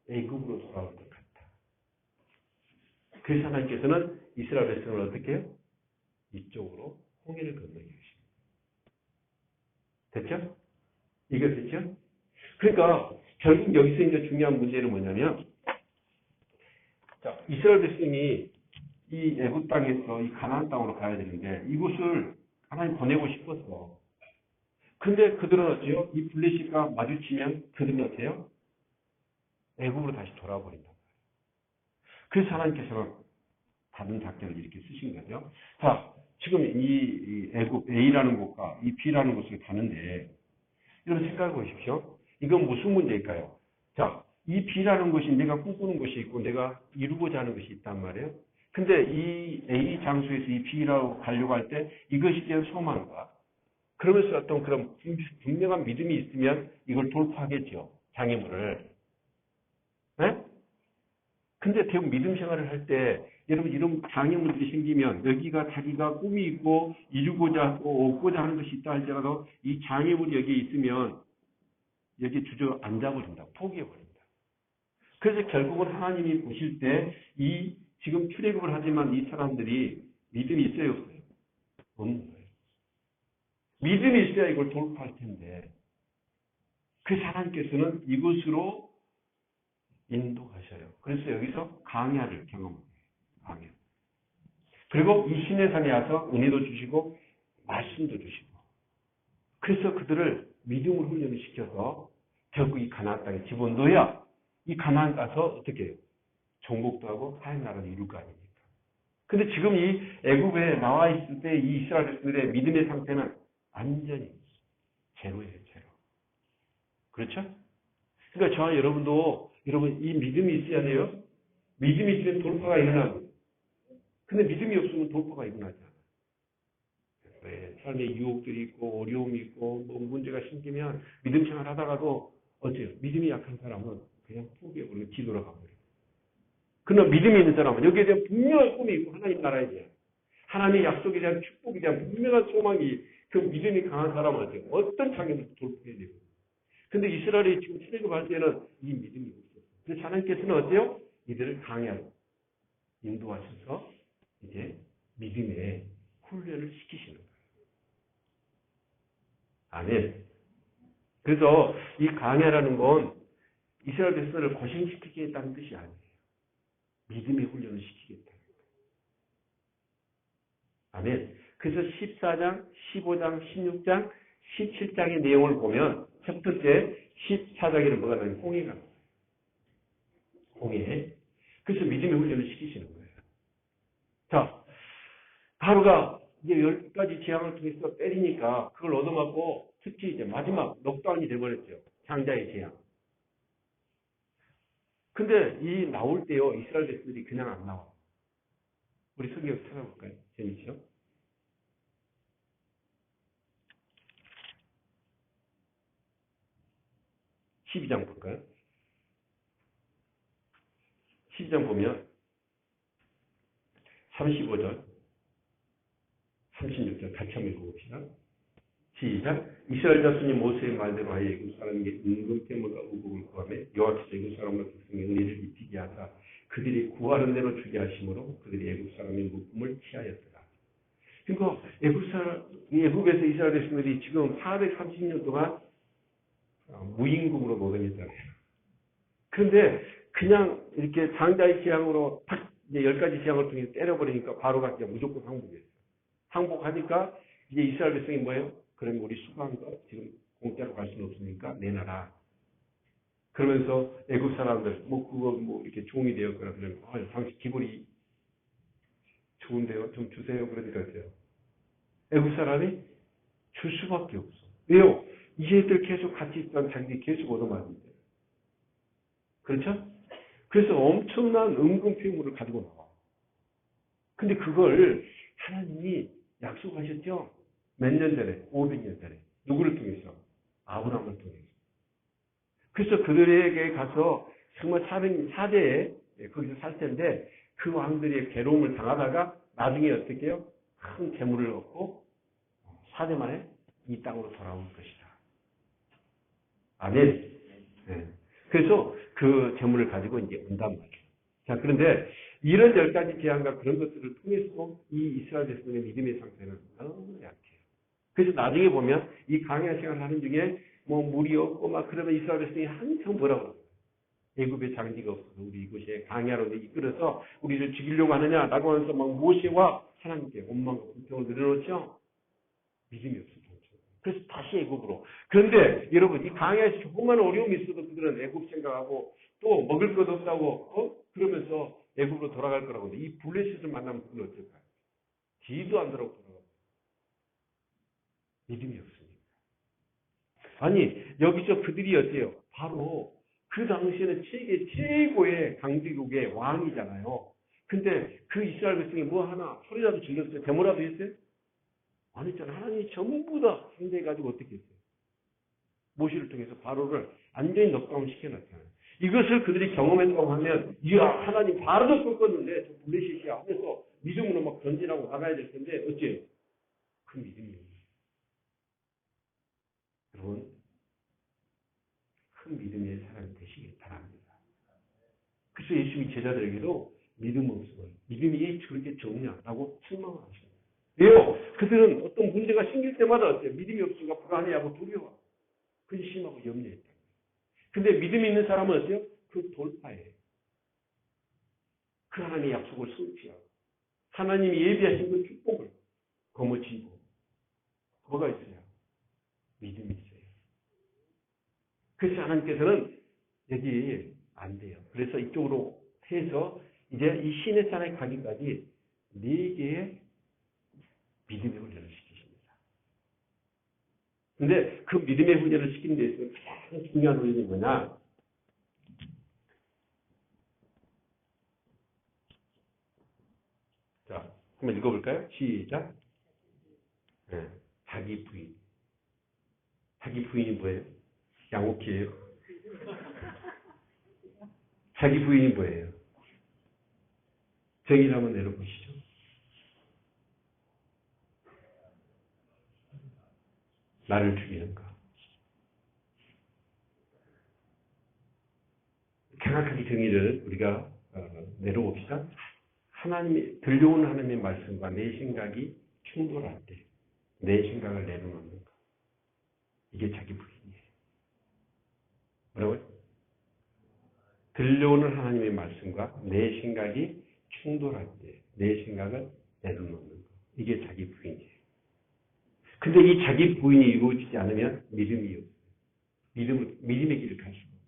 애굽으로 돌아올 것 같다. 그래서 하나님께서는 이스라엘 백성을 어떻게 해요? 이쪽으로 홍해를 건너게 하십니다. 됐죠? 이게 됐죠? 그러니까 결국 여기서 이제 중요한 문제는 뭐냐면 자, 이스라엘 백성이 이 애굽 땅에서 이 가나안 땅으로 가야 되는데 이곳을 하나님 보내고 싶었어. 근데 그들은 어때요? 이 블레셋과 마주치면 그들은 어때요? 애굽으로 다시 돌아버린다. 그래서 하나님께서는 다른 작전을 이렇게 쓰신 거죠. 자, 지금 이 애굽 A라는 곳과 이 B라는 곳을 가는데 여러분 생각해 보십시오. 이건 무슨 문제일까요? 자, 이 B라는 것이 내가 꿈꾸는 것이 있고 내가 이루고자 하는 것이 있단 말이에요. 근데 이 A 장소에서 이 B라고 가려고 할 때 이것이 내 소망과 그러면서 어떤 그런 분명한 믿음이 있으면 이걸 돌파하겠죠. 장애물을. 네? 근데 대부분 믿음 생활을 할 때 여러분 이런 장애물들이 생기면 여기가 자기가 꿈이 있고 이루고자 하고 얻고자 하는 것이 있다 할지라도 이 장애물이 여기에 있으면 여기 주저앉아 버린다. 포기해 버린다. 그래서 결국은 하나님이 보실 때 이 지금 출애굽을 하지만 이 사람들이 믿음이 있어요 없어요? 없는 거예요. 믿음이 있어야 이걸 돌파할 텐데 그래서 하나님께서는 이곳으로 인도하셔요. 그래서 여기서 강야를 경험해요. 강야. 그리고 이 시내산에 와서 은혜도 주시고 말씀도 주시고 그래서 그들을 믿음으로 훈련을 시켜서 결국 이 가나안 땅에 집어넣어야 이 가나안 가서 어떻게 해요? 정복도 하고 하나님 나라를 이룰 거 아닙니까? 근데 지금 이 애굽에 나와 있을 때 이 이스라엘 백성들의 믿음의 상태는 완전히 제로예요, 제로. 그렇죠? 그러니까 저와 여러분도 여러분 이 믿음이 있어야 돼요. 믿음이 있으면 돌파가 일어나고 근데 믿음이 없으면 돌파가 일어나지 않아요. 왜? 삶에 유혹들이 있고 어려움이 있고 뭐 문제가 생기면 믿음 생활 하다가도 어때요? 믿음이 약한 사람은 그냥 포기해버리고 뒤돌아가 버려요. 그러나 믿음이 있는 사람은 여기에 대한 분명한 꿈이 있고 하나님 나라에 대한 하나님의 약속에 대한 축복에 대한 분명한 소망이 그 믿음이 강한 사람은 어때요? 어떤 장애물도 돌파해야 되고 근데 이스라엘이 지금 출애굽할 때는 이 믿음이 없어요. 그래서 하나님께서는 어때요? 이들을 강야로 인도하셔서 이제 믿음의 훈련을 시키시는 거예요. 아멘. 그래서 이 강야라는 건 이스라엘 백성을 고생시키겠다는 뜻이 아니에요. 믿음의 훈련을 시키겠다는 거예요. 아멘. 그래서 14장, 15장, 16장, 17장의 내용을 보면 첫 번째 14장에는 뭐가 나요? 홍해가 나와요. 홍해. 그래서 믿음의 훈련을 시키시는 거예요. 자, 바로가 이제 10가지 재앙을 통해서 때리니까 그걸 얻어맞고 특히 이제 마지막 넉다운이 돼버렸죠. 장자의 재앙. 근데 이 나올 때요, 이스라엘 백성들이 그냥 안 나와요. 우리 성경 찾아볼까요? 재밌죠? 12장 볼까요? 12장 보면 35절, 36절 같이 한번 읽어봅시다. 시작. 이스라엘 자손이 모세의 말대로 하여 애굽 사람에게 임금템과 우복을 구하며 여호와께서 애굽 사람과 백성의 은혜를 입히게 하사 그들이 구하는 대로 주게 하심으로 그들이 애굽 사람의 묶음을 취하였더라. 그러니까 애굽에서 이스라엘 백성들이 지금 430년 동안 무임금으로 노동했잖아요. 그런데 그냥 이렇게 장자의 재앙으로 탁 이제 10가지 재앙을 통해 때려버리니까 바로가 그냥 무조건 항복했어요. 항복하니까 이제 이스라엘 백성이 뭐예요? 그러면 우리 수고한 거 지금 공짜로 갈 수는 없으니까 내놔라. 그러면서 애굽 사람들 그거 이렇게 종이 되었거나 그러면 당신 기분이 좋은데요? 좀 주세요. 그러니까 어때요? 애굽 사람이 줄 수밖에 없어. 왜요? 이제들 계속 같이 있던 자기들이 계속 얻어맞는데. 그렇죠? 그래서 엄청난 은금피물을 가지고 나와. 근데 그걸 하나님이 약속하셨죠? 몇 년 전에? 500년 전에. 누구를 통해서? 아브라함을 통해서. 그래서 그들에게 가서 정말 4대에 거기서 살 텐데 그 왕들의 괴로움을 당하다가 나중에 어떻게 해요? 큰 재물을 얻고 4대 만에 이 땅으로 돌아올 것이다. 아멘. 네. 그래서 그 재물을 가지고 이제 온단 말이에요. 자, 그런데 이런 10가지 재앙과 그런 것들을 통해서도 이 이스라엘 백성의 믿음의 상태는 너무 약해요. 그래서 나중에 보면 이 강야 생활을 하는 중에 물이 없고 막 그러면 이스라엘 백성이 한참 뭐라고 그래요. 애굽에 장지가 없어서 우리 이곳에 강야로 이끌어서 우리를 죽이려고 하느냐라고 하면서 막 모세와 하나님께 원망과 불평을 늘어놓죠. 믿음이 없어요. 그래서 다시 애굽으로. 그런데 여러분 이 강야에서 조금만 어려움이 있어도 그들은 애굽 생각하고 또 먹을 것 없다고 그러면서 애굽으로 돌아갈 거라고. 이 블레셋을 만나면 그건 어떨까요? 뒤도 안 돌아오고 돌아가요. 믿음이 없습니다. 아니, 여기서 그들이 어때요? 바로 그 당시에는 세계 최고의 강대국의 왕이잖아요. 근데 그 이스라엘 백성이 뭐 하나 소리라도 질렀어요? 데모라도 했어요? 안 했잖아요. 하나님이 전부 다 상대해가지고 어떻게 했어요? 모시를 통해서 바로를 완전히 넉다운 시켜놨잖아요. 이것을 그들이 경험했다고 하면, 이야, 하나님 바로도 꺾었는데, 저 블레셋이야 하면서 믿음으로 막 전진하고 나가야 될 텐데, 어째요? 그 믿음이 없는 거예요. 여러분, 큰 믿음의 사람이 되시길 바랍니다. 그래서 예수님이 제자들에게도 믿음 없으면 믿음이 그렇게 적냐라고 실망을 하십니다. 왜요? 그들은 어떤 문제가 생길 때마다 어때요? 믿음이 없으니까 불안해하고 두려워, 근심하고 염려했다. 근데 믿음이 있는 사람은 어때요? 그 돌파에 그 하나님의 약속을 성취하고 하나님이 예비하신 그 축복을 거머쥐고 뭐가 있어요? 믿음이 있어요. 그래서 하나님께서는 여기 안 돼요. 그래서 이쪽으로 해서 이제 이 시내 산에 가기까지 4개의 믿음의 훈련을 시키십니다. 근데 그 믿음의 훈련을 시키는 데 있어서 가장 중요한 훈련이 뭐냐? 자, 한번 읽어볼까요? 시작. 네, 자기 부인. 자기 부인이 뭐예요? 양옥희예요. 자기 부인이 뭐예요? 정의를 한번 내려보시죠. 나를 죽이는가? 정확하게 정의를 우리가 내려봅시다. 하나님이 들려오는 하나님의 말씀과 내 생각이 충돌할 때 내 생각을 내려놓는 것. 이게 자기 부인이에요. 뭐라고요? 들려오는 하나님의 말씀과 내 생각이 충돌할 때 내 생각을 내려놓는 것. 이게 자기 부인이에요. 근데 이 자기 부인이 이루어지지 않으면 믿음이 없어요. 믿음의 길을 갈 수가 없어요.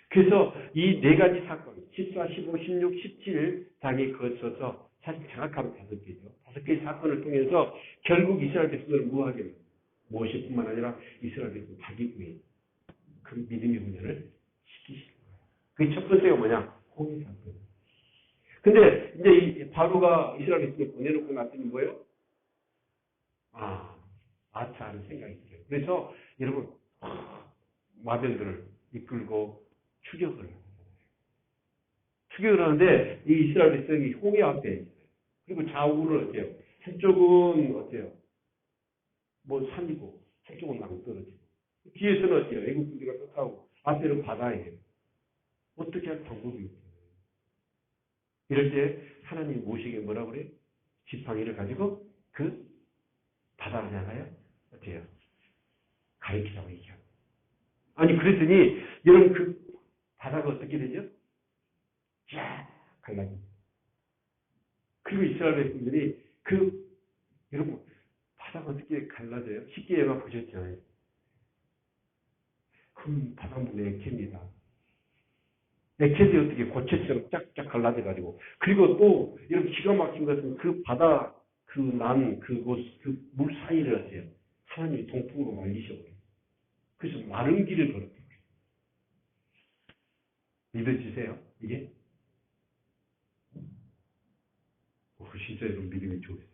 그래서 이 4가지 사건, 14, 15, 16, 17장에 거쳐서 사실 정확하면 5개죠. 5개의 사건을 통해서 결국 이스라엘 백성을 뭐하게 돼요? 모세뿐만 아니라 이스라엘 백성 자기 부인, 그 믿음의 훈련을 시키시는 거예요. 그게 첫 번째가 뭐냐? 홍해 사건. 근데 이제 이 바로가 이스라엘 백성을 보내놓고 났더니 뭐예요? 아차 하는 생각이 들어요. 그래서 여러분, 마병들을 이끌고 추격을 하는데 이 이스라엘 백성이 홍해 앞에 있어요. 그리고 좌우를 어때요? 한쪽은 어때요? 뭐 산이고 한쪽은 낭떠러지고 뒤에서는 어때요? 애국군대가 쫓아오고 앞에는 바다예요. 어떻게 할 방법이 없어요. 이럴 때 하나님이 모세에게 뭐라 그래요? 지팡이를 가지고 그 바다를 향하여 어때요? 가리키라고 얘기하고. 아니 그랬더니 여러분 그 바다가 어떻게 되죠? 쫙 갈라집니다. 그리고 이스라엘 백성들이 여러분 바다가 어떻게 갈라져요? 쉽게 얘가 보셨잖아요. 큰 바닷물의 액체입니다. 액체들이 어떻게 고체처럼 쫙쫙 갈라져가지고 그리고 또 이런 기가 막힌 것은 그 바다 그곳 그 물 사이를 어때요? 하나님이 동풍으로 말리셔버려요. 그래서 마른 길을 걸었던 거예요. 믿어지세요? 이게? 진짜 여러분 믿음이 좋으세요.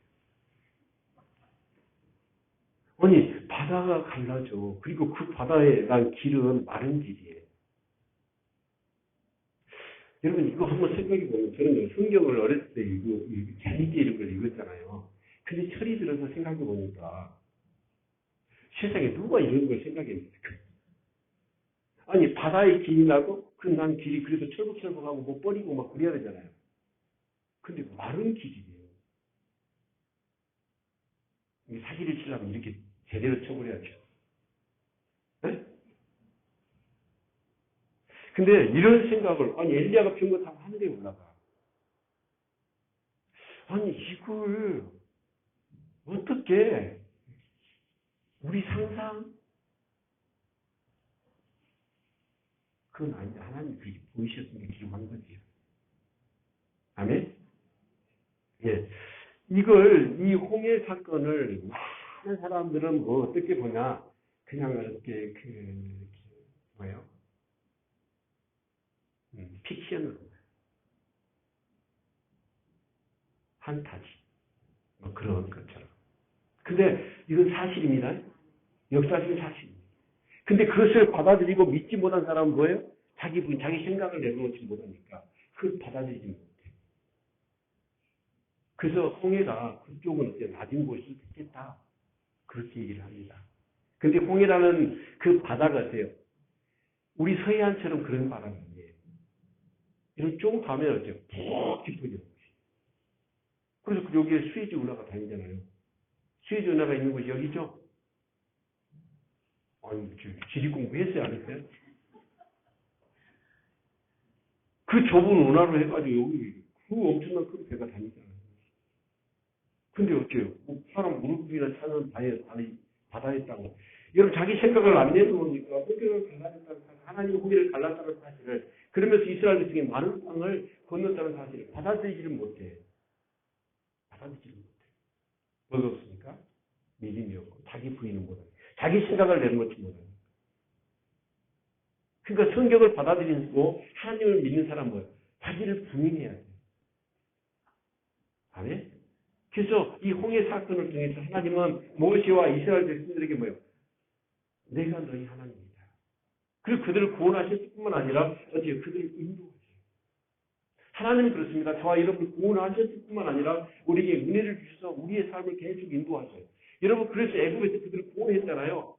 아니 바다가 갈라져. 그리고 그 바다에 난 길은 마른 길이에요. 여러분 이거 한번 생각해 보면 저는 성경을 어렸을 때 재밌게 이런 걸 읽었잖아요. 근데 철이 들어서 생각해 보니까 세상에 누가 이런 걸 생각했습니까? 아니 바다에 길이 나고 그 난 길이 그래서 철북철북하고 뭐 버리고 막 그래야 되잖아요. 근데 마른 길이에요. 사기를 치려면 이렇게 제대로 쳐버려야죠. 네? 근데 이런 생각을 아니 엘리야가 편 거 타고 하늘에 올라가. 아니 이걸 어떻게 우리 상상 그건 아닌데 하나님이 그렇게 보이셨으니까 기록한 거지요. 아멘? 예. 이 홍해 사건을 많은 사람들은 뭐 어떻게 보냐, 그냥 이렇게 뭐예요? 픽션으로 판타지 뭐 그런 것처럼. 근데 이건 사실입니다. 역사적인 사실입니다. 근데 그것을 받아들이고 믿지 못한 사람은 뭐예요? 자기 생각을 내려놓지 못하니까 그걸 받아들이지 못해. 그래서 홍해가 그쪽은 어째 낮은 곳이 됐다. 그렇게 얘기를 합니다. 근데 홍해라는 그 바다가 어때요? 우리 서해안처럼 그런 바다가 아니에요. 이런 쭉 가면 어때요? 푹 깊어져요. 그래서 여기에 수에즈 운하가 다니잖아요. 수에즈 운하가 있는 곳이 여기죠? 아니, 지리 공부했어요, 안 했어요? 그 좁은 운하로 해가지고 여기 그 엄청난 큰 배가 다니잖아요. 근데 어째요? 사람 무릎이나 차는 바다에 있다고. 여러분, 자기 생각을 안 내놓으니까 홍해를 갈라졌다는 사실, 하나님이 홍해를 갈랐다는 사실을, 그러면서 이스라엘 백성이 많은 땅을 건넜다는 사실을 받아들이지를 못해. 받아들이지를 못해. 뭐가 없으니까? 믿음이 없고, 자기 부인은 못하고, 자기 생각을 내놓지 못하고. 그러니까 성경을 받아들이고 하나님을 믿는 사람은 뭐예요? 자기를 부인해야 돼요. 아멘? 그래서 이 홍해 사건을 통해서 하나님은 모세와 이스라엘 백성들에게 뭐예요? 내가 너희 하나님이다. 그리고 그들을 구원하실 뿐만 아니라 어떻게 그들을 인도하세요. 하나님은 그렇습니다. 저와 여러분을 구원하실 뿐만 아니라 우리에게 은혜를 주셔서 우리의 삶을 계속 인도하세요. 여러분 그래서 애굽에서 그들을 구원했잖아요.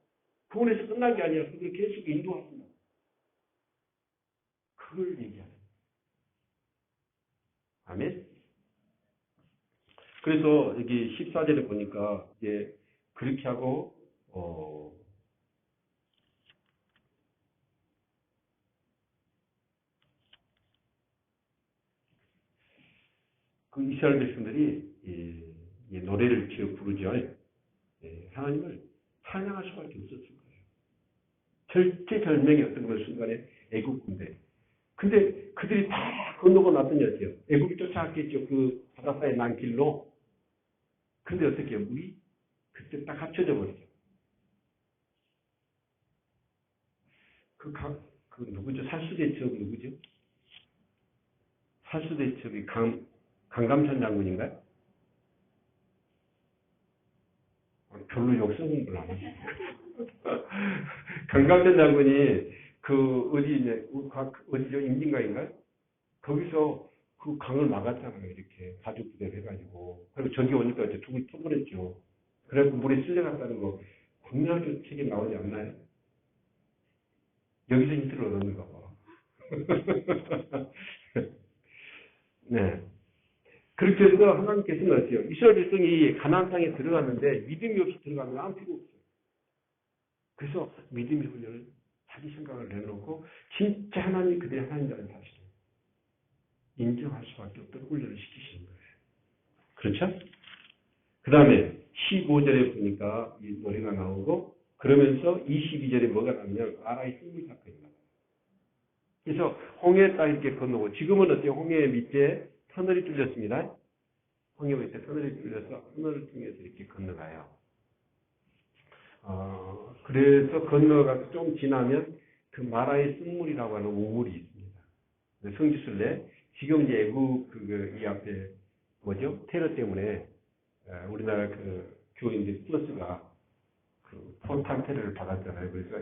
구원해서 끝난 게 아니라 그들을 계속 인도하신다. 그걸 얘기하는 거예요. 아멘? 그래서 여기 14절에 보니까 이제 그렇게 하고 그 이스라엘 백성들이 이 노래를 지어 부르죠. 하나님을 찬양할 수밖에 없었을 거예요. 절체절명의 어떤 순간에 애굽 군대. 근데 그들이 다 건너고 났더니 어때요? 애굽이 쫓아갔겠죠. 그 바닷가에 난 길로. 근데 어떻게 해요? 물이 그때 딱 합쳐져 버리죠. 그 누구죠? 살수대첩 누구죠? 살수대첩이 강감찬 장군인가요? 별로 역성은 별로 안 하시죠. 강감찬 장군이 어디죠? 임진강인가요? 거기서 그 강을 막았잖아요. 이렇게 가죽 부대를 해가지고. 그리고 전기 오니까 이제 툭을 터버렸죠. 그래갖고 물에 쓸려갔다는 거 국민학교 책에 나오지 않나요? 여기서 힌트를 얻었는가 봐. 네. 그렇게 해서 하나님께서는 어때요? 이스라엘 백성이 가나안 땅에 들어갔는데 믿음이 없이 들어가면 아무 필요 없어요. 그래서 믿음의 훈련을 자기 생각을 내놓고 진짜 하나님이 그들의 하나님이라는 사실을 인정할 수밖에 없도록 훈련을 시키시는 거예요. 그렇죠? 그 다음에 15절에 보니까 이 노래가 나오고 그러면서 22절에 뭐가 나오냐면 아라의 승리 사건이 나와요. 그래서 홍해 딱 이렇게 건너고 지금은 어때요? 홍해 밑에 터널이 뚫렸습니다. 홍해 밑에 터널이 뚫려서 터널을 통해서 이렇게 건너가요. 그래서 건너가서 좀 지나면 그 마라의 쓴물이라고 하는 우물이 있습니다. 성지순례 지금 이제 애국 이 앞에 뭐죠? 테러 때문에 우리나라 그 교인들 플러스가 그 포탄 테러를 받았잖아요. 그래서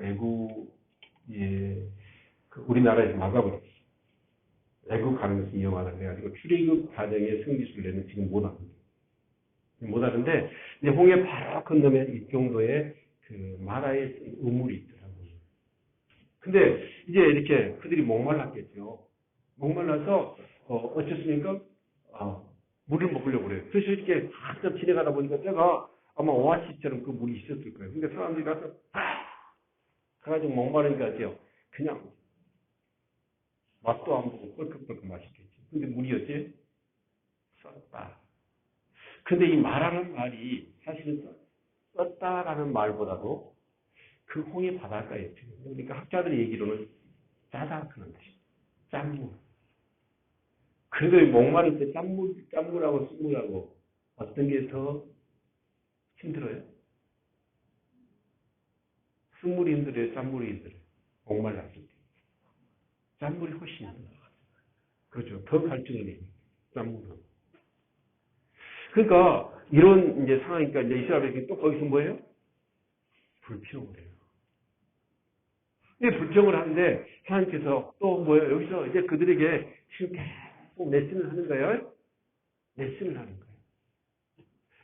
우리나라에서 막아버렸어요. 애국 가는 것이 위험하다 그래가지고 출애굽 과정의 성지순례는 지금 못합니다. 못하는데 이제 홍해 바로 건너면 이 정도의 그 마라의 우물이 있더라고요. 근데 이제 이렇게 그들이 목말랐겠죠. 목말라서 어쨌습니까? 물을 먹으려고 그래요. 그래서 이렇게 가끔 지나가다 보니까 제가 아마 오아시스처럼 그 물이 있었을 거예요. 근데 사람들이 가서 그래가지고 목마르니까 어때요? 그냥 맛도 안 보고 뻘컥뻘컥 맛있겠지. 근데 물이 어때요? 썼다. 근데 이 마라는 말이 사실은 썼다라는 말보다도 그 홍해 바닷가에 그러니까 학자들의 얘기로는 짜다 그런 뜻이에요. 짠물. 그래도 목마를 때 짠물하고 쓴물하고 어떤 게 더 힘들어요? 쓴물이 힘들어요? 짠물이 힘들어요? 목말랐을 때. 짠물이 훨씬 힘들어요. 그렇죠. 더 갈증을 내요. 짠물은. 그러니까 이런 이제 상황이니까 이제 이스라엘 백성이 또 거기서 뭐예요? 불평을 해요. 불평을 하는데 하나님께서 또 뭐예요? 여기서 이제 그들에게 지금 계속 레슨을 하는 거예요. 레슨을 하는 거예요.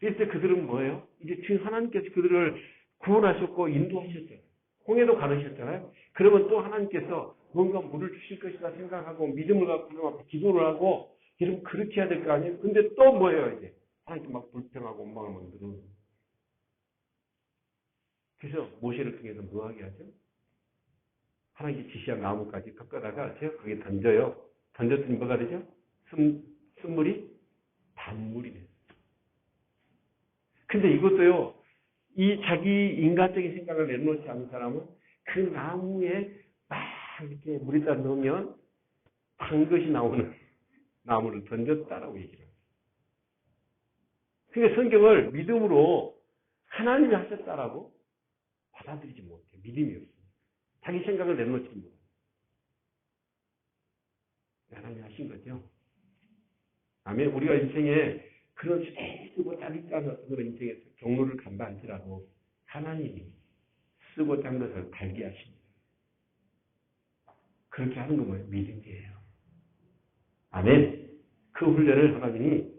이때 그들은 뭐예요? 이제 지금 하나님께서 그들을 구원하셨고 인도하셨어요. 홍해도 가르셨잖아요. 그러면 또 하나님께서 뭔가 물을 주실 것이다 생각하고 믿음을 갖고 하나님 앞에 기도를 하고 여러분 그렇게 해야 될 거 아니에요? 근데 또 뭐예요 이제? 하나님께 막 불평하고 원망을 만드는. 그래서 모세를 통해서 뭐 하게 하죠? 하나님께 지시한 나무까지 꺾어다가 제가 거기에 던져요. 던졌더니 뭐가 되죠? 쓴물이 단물이 돼요. 근데 이것도요, 이 자기 인간적인 생각을 내놓지 않는 사람은 그 나무에 막 이렇게 물에다 넣으면 단 것이 나오는 나무를 던졌다라고 얘기를 해요. 그러니까 성경을 믿음으로 하나님이 하셨다라고 받아들이지 못해요. 믿음이 없어요. 자기 생각을 내놓지 못해요. 하나님이 하신 거죠. 아멘. 우리가 인생에 그런 쓰고 짜릿한 그런 인생에서 경로를 간다 할지라도 하나님이 쓰고 짠 것을 달게 하십니다. 그렇게 하는 거 뭐예요? 믿음이에요. 아멘. 그 훈련을 하나님이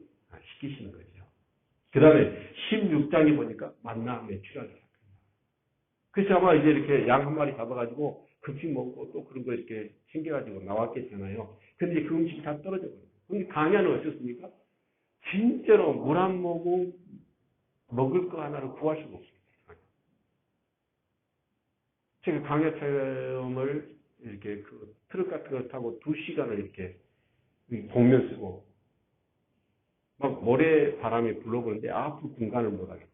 시키시는 거죠. 그 다음에 16장에 보니까 만나 매출하기 시작합니다. 그래서 아마 이제 이렇게 양 한 마리 잡아가지고 급식 먹고 또 그런 거 이렇게 챙겨가지고 나왔겠잖아요. 근데 그 음식이 다 떨어져 버려요. 근데 강야는 어떻습니까? 진짜로 물 한 모금 먹을 거 하나를 구할 수가 없습니다. 제가 강야 체험을 이렇게 그 트럭 같은 걸 타고 2시간을 이렇게 복면 쓰고 막 모래 바람이 불어보는데 아픈 공간을 못 하겠더라고요.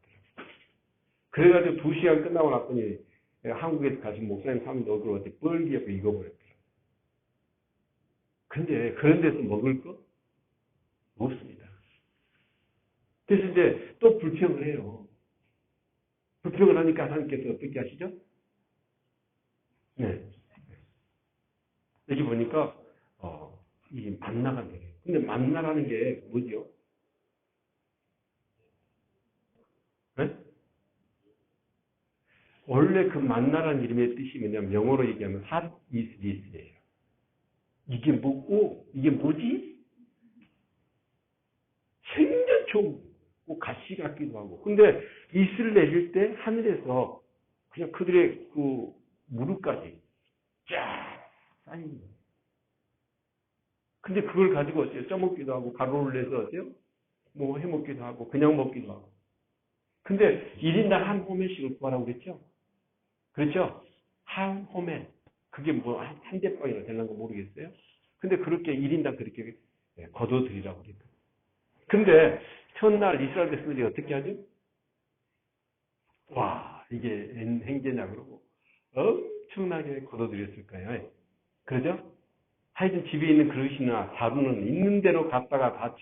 그래가지고 2시간 끝나고 났더니 한국에서 가신 목사님 사람도 얼굴 어디 뻘기하고 익어버렸더라고요. 근데 그런 데서 먹을 거 없습니다. 그래서 이제 또 불평을 해요. 불평을 하니까 하나님께서 어떻게 하시죠? 네. 여기 보니까 이 만나가 되네요. 근데 만나라는 게 뭐죠? 네? 원래 그 만나라는 이름의 뜻이 뭐냐면 영어로 얘기하면 What is this예요. 이게 뭐고 이게 뭐지? 생전 좋은 거 가시 같기도 하고. 근데 이슬을 내릴 때 하늘에서 그냥 그들의 그 무릎까지 쫙 쌓인 거예요. 근데 그걸 가지고 어때요? 써먹기도 하고 가루를 내서 어때요? 뭐 해먹기도 하고 그냥 먹기도 하고. 근데 1인당 한 호멜씩을 구하라고 그랬죠? 그렇죠? 한 호멜. 그게 뭐 한 대빵이나 되는 거 모르겠어요? 근데 그렇게 1인당 그렇게 거둬들이라고 그랬다. 근데 첫날 이스라엘 백성들이 어떻게 하죠? 와, 이게 행제냐 그러고 엄청나게 거둬들였을 거예요. 그러죠? 하여튼 집에 있는 그릇이나 자루는 있는 대로 갖다가 다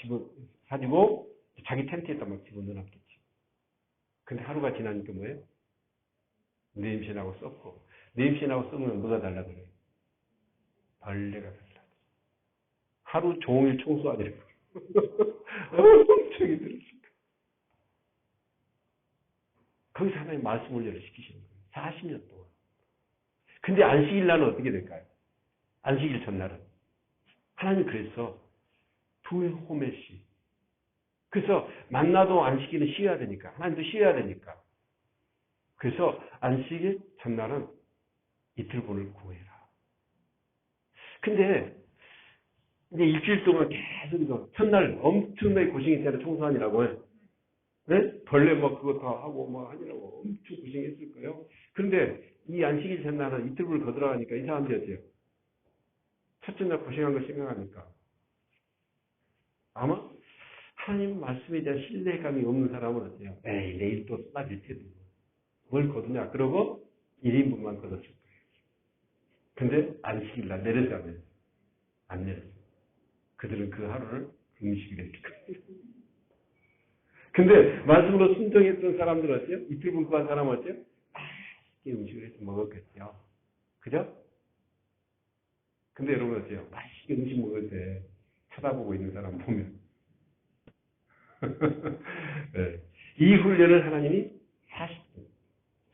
가지고 자기 텐트에다 막 집어넣어놨겠지. 근데 하루가 지나니까 뭐예요? 냄새나고 썩고. 냄새나고 썩으면 뭐가 달라 그래요? 벌레가 달라. 하루 종일 청소하더라고요. 엄청 힘들었습니다. 거기서 하나님 말씀 훈련을 시키시는 거예요. 40년 동안. 근데 안식일 날은 어떻게 될까요? 안식일 전날은. 하나님 그래서 2호멜씩. 그래서 만나도 안식일은 쉬어야 되니까. 하나님도 쉬어야 되니까. 그래서 안식일 전날은 이틀분을 구해라. 근데 이제 일주일 동안 계속 이거 첫날 엄청나게 고생했잖아요. 청소하느라고. 네? 벌레 뭐 그거 다 하고 뭐 하느라고 엄청 고생했을 거예요. 그런데 이 안식일 전날은 이틀분을 거들어가니까 이 사람들이 어때요? 첫째 날 고생한 거 생각하니까 아마 하나님 말씀에 대한 신뢰감이 없는 사람은 어때요? 에이 내일 또 쏟아질 텐데 뭘 거두냐? 그러고 1인분만 거뒀을 거예요. 근데 안식일 날 내렸다면 안 내렸어요. 그들은 그 하루를 음식을 했을 거예요. 근데 말씀으로 순종했던 사람들은 어때요? 이틀 분구한 사람은 어때요? 맛있게 음식을 해서 먹었겠죠. 그죠? 근데 여러분 어때요? 맛있게 음식 먹을 때 쳐다보고 있는 사람 보면 네. 이 훈련을 하나님이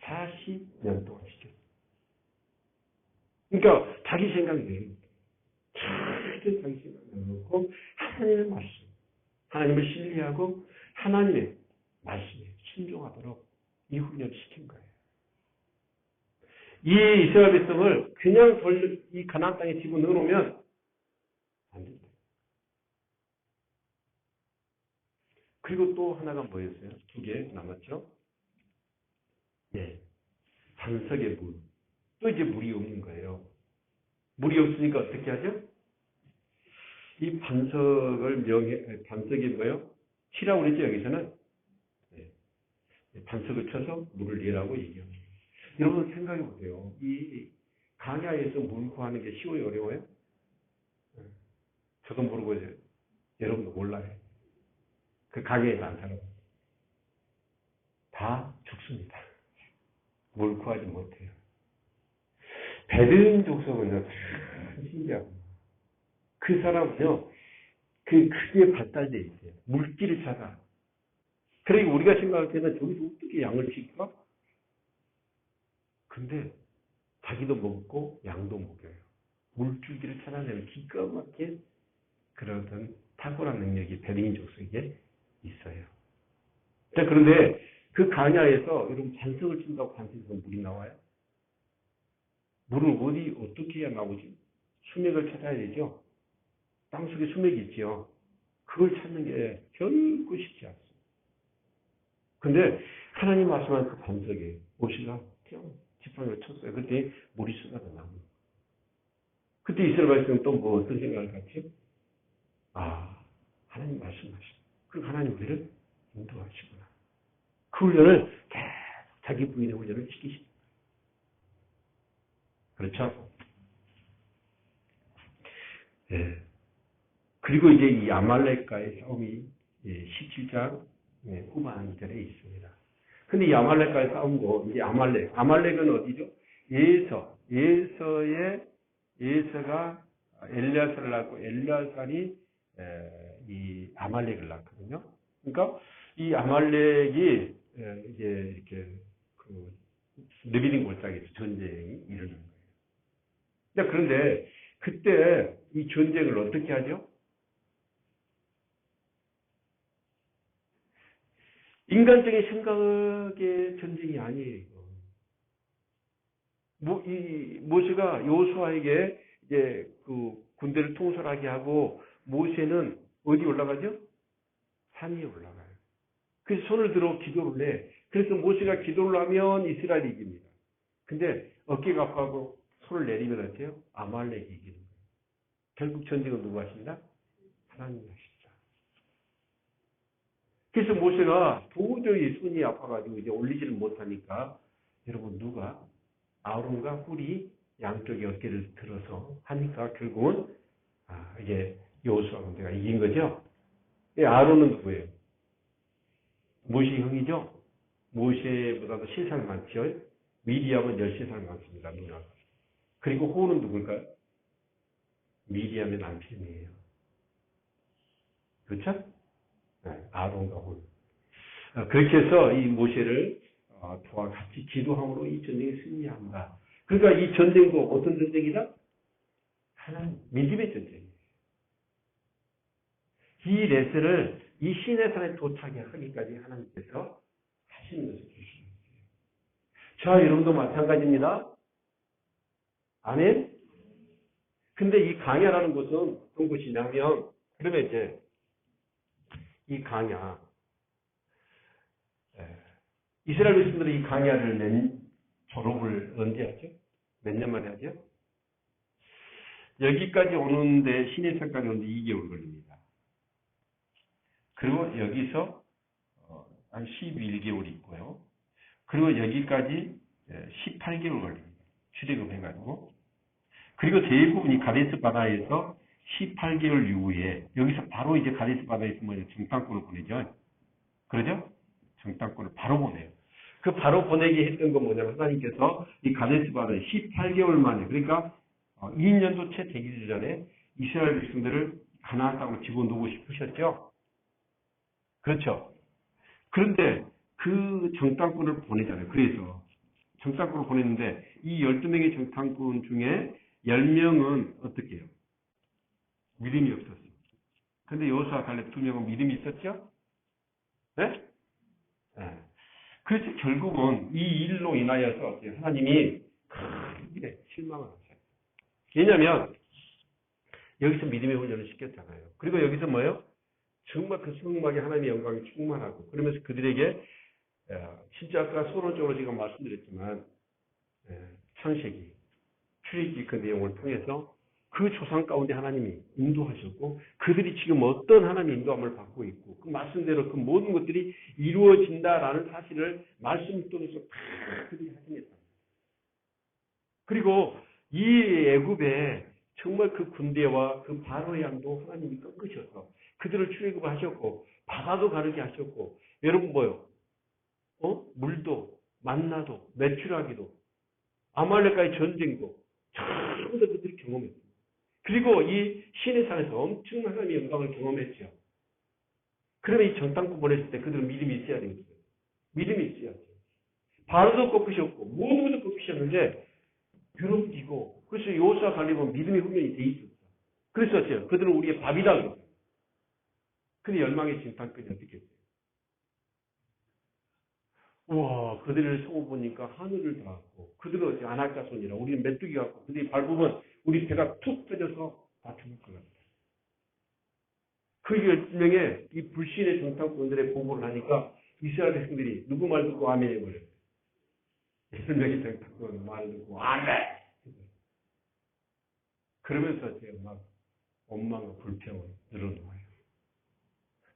40년 동안 시켰어요. 그러니까 자기 생각이 돼요. 자기 생각을 넣고 하나님의 말씀, 하나님을 신뢰하고 하나님의 말씀에 순종하도록 이 훈련을 시킨 거예요. 이 이스라엘 백성을 그냥 이 가나안 땅에 집어넣어 놓으면 안 된다. 그리고 또 하나가 뭐였어요? 2개 남았죠? 예. 반석의 물. 또 이제 물이 없는 거예요. 물이 없으니까 어떻게 하죠? 이 반석이 뭐예요? 치라고 그랬죠, 여기서는? 네. 반석을 쳐서 물을 내라고 얘기합니다. 여러분 생각해 보세요. 이 강야에서 물 구하는 게 쉬워요, 어려워요? 저도 모르고 여러분도 몰라요. 그 강야에서 안 살아요. 다 죽습니다. 물 구하지 못해요. 베드인 족속은요, 참 신기하고. 그 사람은요, 크게 발달되어 있어요. 물길을 찾아. 그러니까 우리가 생각할 때는 저기서 어떻게 양을 지킬까? 근데 자기도 먹고 양도 먹여요. 물줄기를 찾아내는 기가 막힌 그런 탁월한 능력이 베드인 족속에게 있어요. 자, 그런데 그 강야에서 여러분 반석을 친다고 반석에서 물이 나와요? 물은 어떻게 해야 나오지? 수맥을 찾아야 되죠? 땅속에 수맥이 있죠. 그걸 찾는 게 결코 쉽지 않습니다. 근데 하나님 말씀한 그 반석에 모시가 그냥 지팡이를 쳤어요. 그때 물이 쏟아져 나옵니다. 그때 이스라엘 백성은 또 어떤 생각을 갖지? 하나님 말씀하시다. 그 하나님 우리를 인도하시구나. 그 훈련을 계속 자기 부인의 훈련을 시키십니다. 그렇죠? 예. 그리고 이제 이 아말렉과의 싸움이 17장 후반절에 있습니다. 근데 이 아말렉과의 싸움도 이제 아말렉은 어디죠? 예서가 엘리아살을 낳고 엘리아살이 이 아말렉을 낳거든요. 그러니까 이 아말렉이 이제 이렇게 그 느비딘 골짜기에서 전쟁이 일어난 거예요. 그런데 그때 이 전쟁을 어떻게 하죠? 인간적인 생각의 전쟁이 아니에요. 모세가 여호수아에게 이제 그 군대를 통솔하게 하고 모세는 어디 올라가죠? 산 위에 올라가요. 그래서 손을 들어 기도를 해. 그래서 모세가 기도를 하면 이스라엘이 이깁니다. 근데 어깨가 아파하고 손을 내리면 어때요? 아말렉이 이기는 거예요. 결국 전쟁은 누가 하신다? 하나님이 하신다. 그래서 모세가 도저히 손이 아파가지고 이제 올리지를 못하니까 여러분 누가 아론과 훌이 양쪽에 어깨를 들어서 하니까 결국은 이제 여호수아 군대가 이긴 거죠. 아론은 누구예요? 모세 형이죠. 모세보다도 3살 많죠. 미디암은 13살 많습니다. 누나가. 그리고 호는 누굴까요? 미디암의 남편이에요. 그렇죠? 네, 아론과 홀. 그렇게 해서 이 모세를 저와 같이 기도함으로 이 전쟁에 승리한다. 그러니까 이 전쟁도 어떤 전쟁이다? 하나님 믿음의 전쟁이에요. 이 레슨을 이 시내산에 도착하게 하기까지 하나님께서 하시는 것을 주시는 거예요. 자, 여러분도 마찬가지입니다. 아멘? 근데 이 강야라는 것은 어떤 곳이냐면, 그러면 이제 이 강야, 이스라엘 백성들이 이 강야를 졸업을 언제 하죠? 몇 년 만에 하죠? 여기까지 오는데, 시내산까지 오는데 2개월 걸립니다. 그리고 여기서 한 11개월이 있고요. 그리고 여기까지 18개월 걸립니다. 출애굽해가지고. 그리고 대부분이 가데스 바다에서 18개월 이후에 여기서 바로 이제 가데스 바다에서 정탐꾼을 보내죠. 그러죠? 정탐꾼을 바로 보내요. 그 바로 보내게 했던 건 뭐냐면 하나님께서 이 가데스 바네아에 18개월 만에 그러니까 2년도 채 되기 전에 이스라엘 백성들을 가나안 땅으로 집어넣고 싶으셨죠. 그렇죠. 그런데 그 정탐꾼을 보내잖아요. 그래서 정탐꾼을 보냈는데 이 12명의 정탐꾼 중에 10명은 어떻게 해요? 믿음이 없었어요. 근데 여호수아 갈렙 2명은 믿음이 있었죠? 네? 네. 그래서 결국은 이 일로 인하여서 하나님이 크게 실망을 하세요. 왜냐하면 여기서 믿음의 훈련을 시켰잖아요. 그리고 여기서 뭐예요? 정말 그 성막에 하나님의 영광이 충만하고 그러면서 그들에게 진짜 아까 서론적으로 제가 말씀드렸지만 창세기, 출애굽기 그 내용을 통해서 그 조상 가운데 하나님이 인도하셨고 그들이 지금 어떤 하나님의 인도함을 받고 있고 그 말씀대로 그 모든 것들이 이루어진다라는 사실을 말씀 통해서 다 그들이 확인했다. 그리고 이 애굽에 정말 그 군대와 그 바로의 양도 하나님이 꺾으셔서 그들을 출애굽하셨고 바다도 가르게 하셨고 여러분 뭐요? 물도 만나도 메추라기도 아말렉과의 전쟁도 전부 다 그들이 경험했습니다. 그리고 이 신의 산에서 엄청난 하나님의 영광을 경험했죠. 그러면 이 정탐꾼 보냈을 때 그들은 믿음이 있어야 되겠어요. 믿음이 있어야죠. 바로도 꺾으셨고 모든 것도 꺾으셨는데 괴롭히고 그래서 여호수아 갈렙은 믿음의 훈련이 돼 있었어요. 그래서 어때요? 그들은 우리의 밥이다 그랬어요. 근데 열망의 정탐꾼이 어떻게 했어요? 우와, 그들을 성을 보니까 하늘을 닿았고, 그들은 어째 아낙자손이라, 우리는 메뚜기 같고, 그들이 밟으면 우리 배가 툭 터져서 다 죽을 것 같다. 그 10명의 이 불신의 정탐꾼들의 보고를 하니까 이스라엘 백성들이 누구 말 듣고 아멘 해버려요. 10명의 정탐꾼 말 듣고 아멘! 그러면서 어때요? 막 원망과 불평을 늘어놓아요.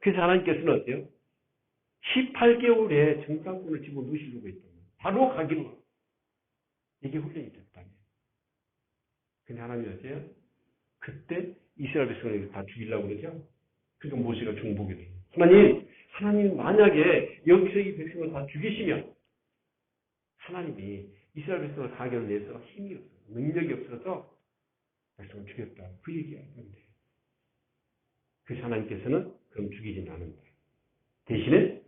그래서 하나님께서는 어때요? 18개월에 정탐꾼을 집어넣으시려고 했던 거예요. 바로 가기로. 이게 훈련이 됐다며. 근데 하나님이 어째요? 그때 이스라엘 백성을 다 죽이려고 그러죠? 그러니까 모세가 중복이 돼요. 하나님 만약에 여기서 이 백성을 다 죽이시면 하나님이 이스라엘 백성을 가게로 내서 힘이 없어서 능력이 없어서 백성을 죽였다. 그 얘기하는 건데. 그래서 하나님께서는 그럼 죽이진 않는다. 대신에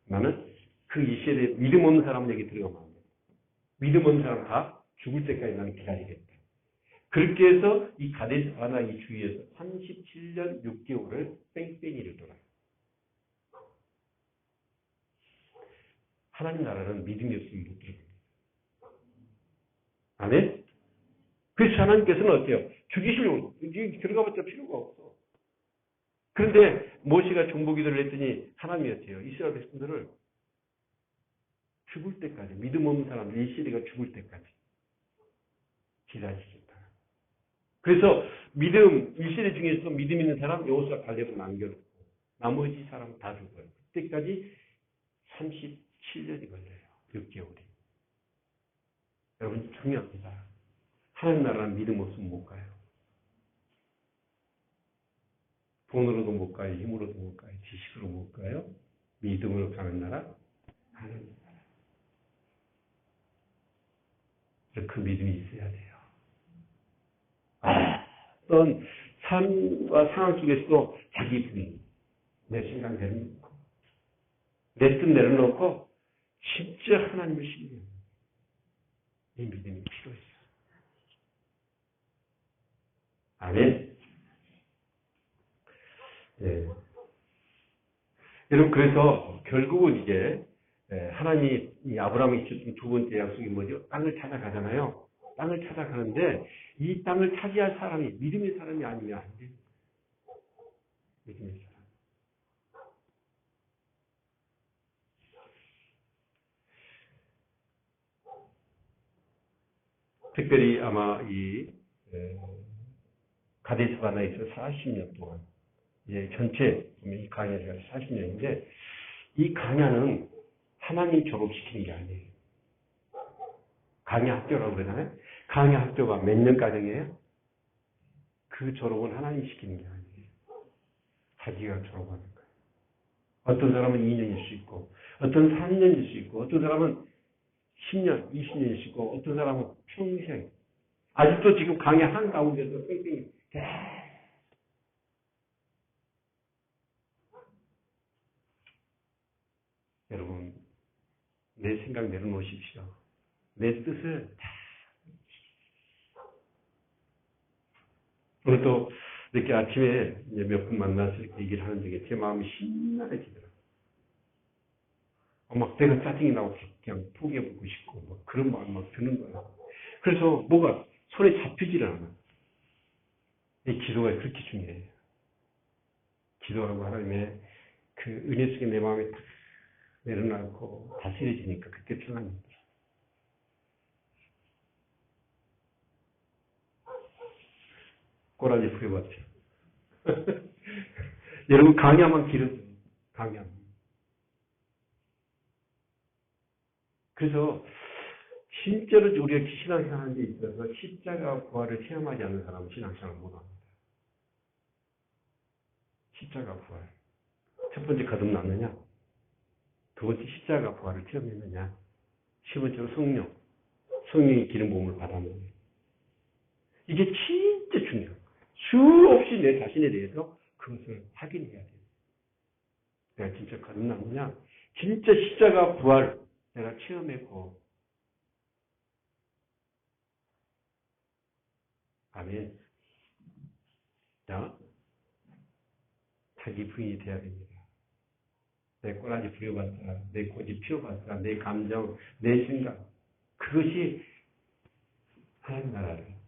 나는 그 이 시대에 믿음 없는 사람에게 들어가면 안 돼. 믿음 없는 사람 다 죽을 때까지 나는 기다리겠다. 그렇게 해서 이 가데스 바네아 이 주위에서 37년 6개월을 뺑뺑이를 돌아요. 하나님 나라는 믿음이 없으면 못 들어갑니다. 아멘? 그래서 하나님께서는 어때요? 죽이시려고 들어가봤자 필요가 없어. 그런데 모세가 중보기도를 했더니 하나님이 어때요? 이스라엘 백성들을 죽을 때까지 믿음 없는 사람 이 시대가 죽을 때까지 기다리시겠다. 그래서 믿음 이 시대 중에서 믿음 있는 사람 여호수아 갈렙을 남겨놓고 나머지 사람 다 죽어요. 그때까지 37년이 걸려요. 6개월이. 여러분 중요합니다. 하나님 나라는 믿음 없으면 못 가요. 돈으로도 못 가요. 힘으로도 못 가요. 지식으로 못 가요. 믿음으로 가는 나라 하나님 나라. 그 믿음이 있어야 돼요. 어떤 삶과 상황 속에서도 자기 분이 내 생각 내려놓고 내 뜻 내려놓고 진짜 하나님을 신뢰하는 이 믿음이 필요해요. 아멘. 네. 여러분 그래서 결국은 이제 하나님이 이 아브라함이 주신 두 번째 약속이 뭐죠? 땅을 찾아가잖아요. 땅을 찾아가는데 이 땅을 차지할 사람이 믿음의 사람이 아니면 안 돼요. 믿음의 사람. 특별히 아마 이 가데스 바네아에서 40년 동안 이제 전체 이 강야가 40년인데 이 강야는 하나님 졸업시키는 게 아니에요. 강야 학교라고 그러잖아요. 강야 학교가 몇 년 과정이에요? 그 졸업은 하나님 시키는 게 아니에요. 자기가 졸업하는 거예요. 어떤 사람은 2년일 수 있고, 어떤 3년일 수 있고, 어떤 사람은 10년, 20년일 수 있고, 어떤 사람은 평생. 아직도 지금 강의 한가운데서 뺑뺑이 여러분, 내 생각 내려놓으십시오. 내 뜻을 오늘 또 이렇게 아침에 이제 몇 분 만나서 이렇게 얘기를 하는 중에 제 마음이 신나해지더라고요. 막 내가 짜증이 나고 그냥 포기해보고 싶고 막 그런 마음 막 드는 거야. 그래서 뭐가 손에 잡히질 않아. 이 기도가 그렇게 중요해요. 기도하고 하나님의 그 은혜 속에 내 마음이 탁 내려놓고 다스려지니까 그때 평안입니다. 꼬라지 부려봤죠. 여러분 강야만 길었어요. 강야. 그래서 진짜로 우리가 신앙생활하는 데 있어서 십자가 부활을 체험하지 않는 사람은 신앙생활을 못합니다. 십자가 부활. 첫 번째 거듭났느냐? 두 번째 십자가 부활을 체험했느냐? 세 번째로 성령의 기름 부음을 받았느냐? 이게 진짜 중요해요. 수없이 내 자신에 대해서 그것을 확인해야 돼요. 내가 진짜 거듭났느냐? 진짜 십자가 부활 내가 체험했고, 아멘. 자, 자기 부인이 돼야 됩니다. 내 꼬라지 부려봤다, 내 고집 피워봤다, 내 감정, 내 생각. 그것이 하나님 나라를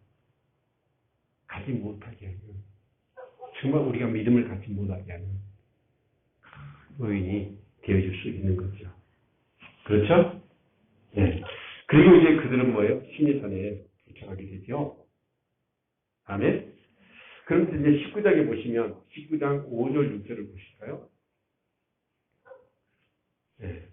가지 못하게 하는, 정말 우리가 믿음을 갖지 못하게 하는 의인이 되어줄 수 있는 거죠. 그렇죠? 네. 그리고 이제 그들은 뭐예요? 신의 산에 도착하게 되죠. 아멘. 그런데 이제 19장에 보시면 19장 5절 6절을 보실까요? 네.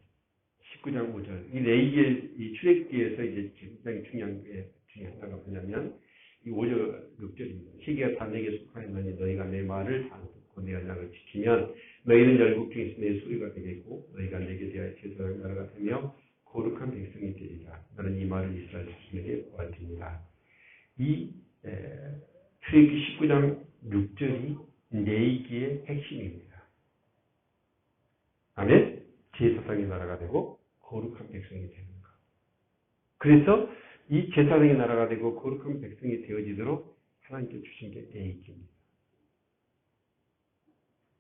19장 5절. 이 레위기의 이 출애굽기에서 이제 굉장히 중요한 게 중에 하나가 뭐냐면 이 5절 6절입니다. 시기가 다 내게 속하였느니 너희가 내 말을 다 듣고 내 언약을 지키면 너희는 열국 중에서 내 소유가 되겠고 너희가 내게 대하여 제사장 나라가 되며 거룩한 백성이 되리라. 나는 이 말을 이스라엘 자손에게 보았습니다. 이 출애굽기 19장 6절이 레위기의 핵심입니다. 아멘. 제사장의 나라가 되고 거룩한 백성이 되는 것. 그래서 이 제사장의 나라가 되고 거룩한 백성이 되어지도록 하나님께 주신 게 레위기입니다.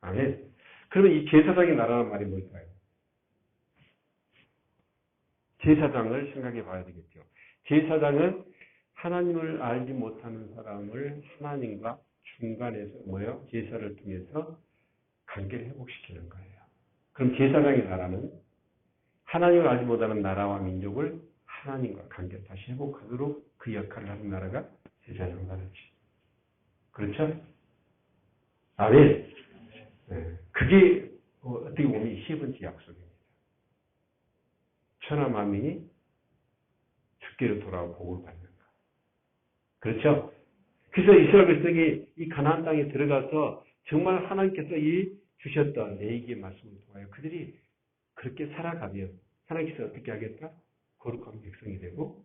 아멘. 그러면 이 제사장의 나라는 말이 뭘까요? 제사장을 생각해 봐야 되겠죠. 제사장은 하나님을 알지 못하는 사람을 하나님과 중간에서 뭐예요? 제사를 통해서 관계를 회복시키는 거예요. 그럼 제사장의 나라는 하나님을 알지 못하는 나라와 민족을 하나님과 관계를 다시 회복하도록 그 역할을 하는 나라가 제사장 나라죠. 그렇죠? 아멘. 네. 그게 어떻게 보면 이 세 번째 약속입니다. 천하 만민이 주께로 돌아와 복을 받는 것. 그렇죠? 그래서 이스라엘 백성이 이 가나안 땅에 들어가서 정말 하나님께서 이 주셨던 레위기의 말씀을 통하여 그들이 그렇게 살아가면 하나님께서 어떻게 하겠다? 거룩한 백성이 되고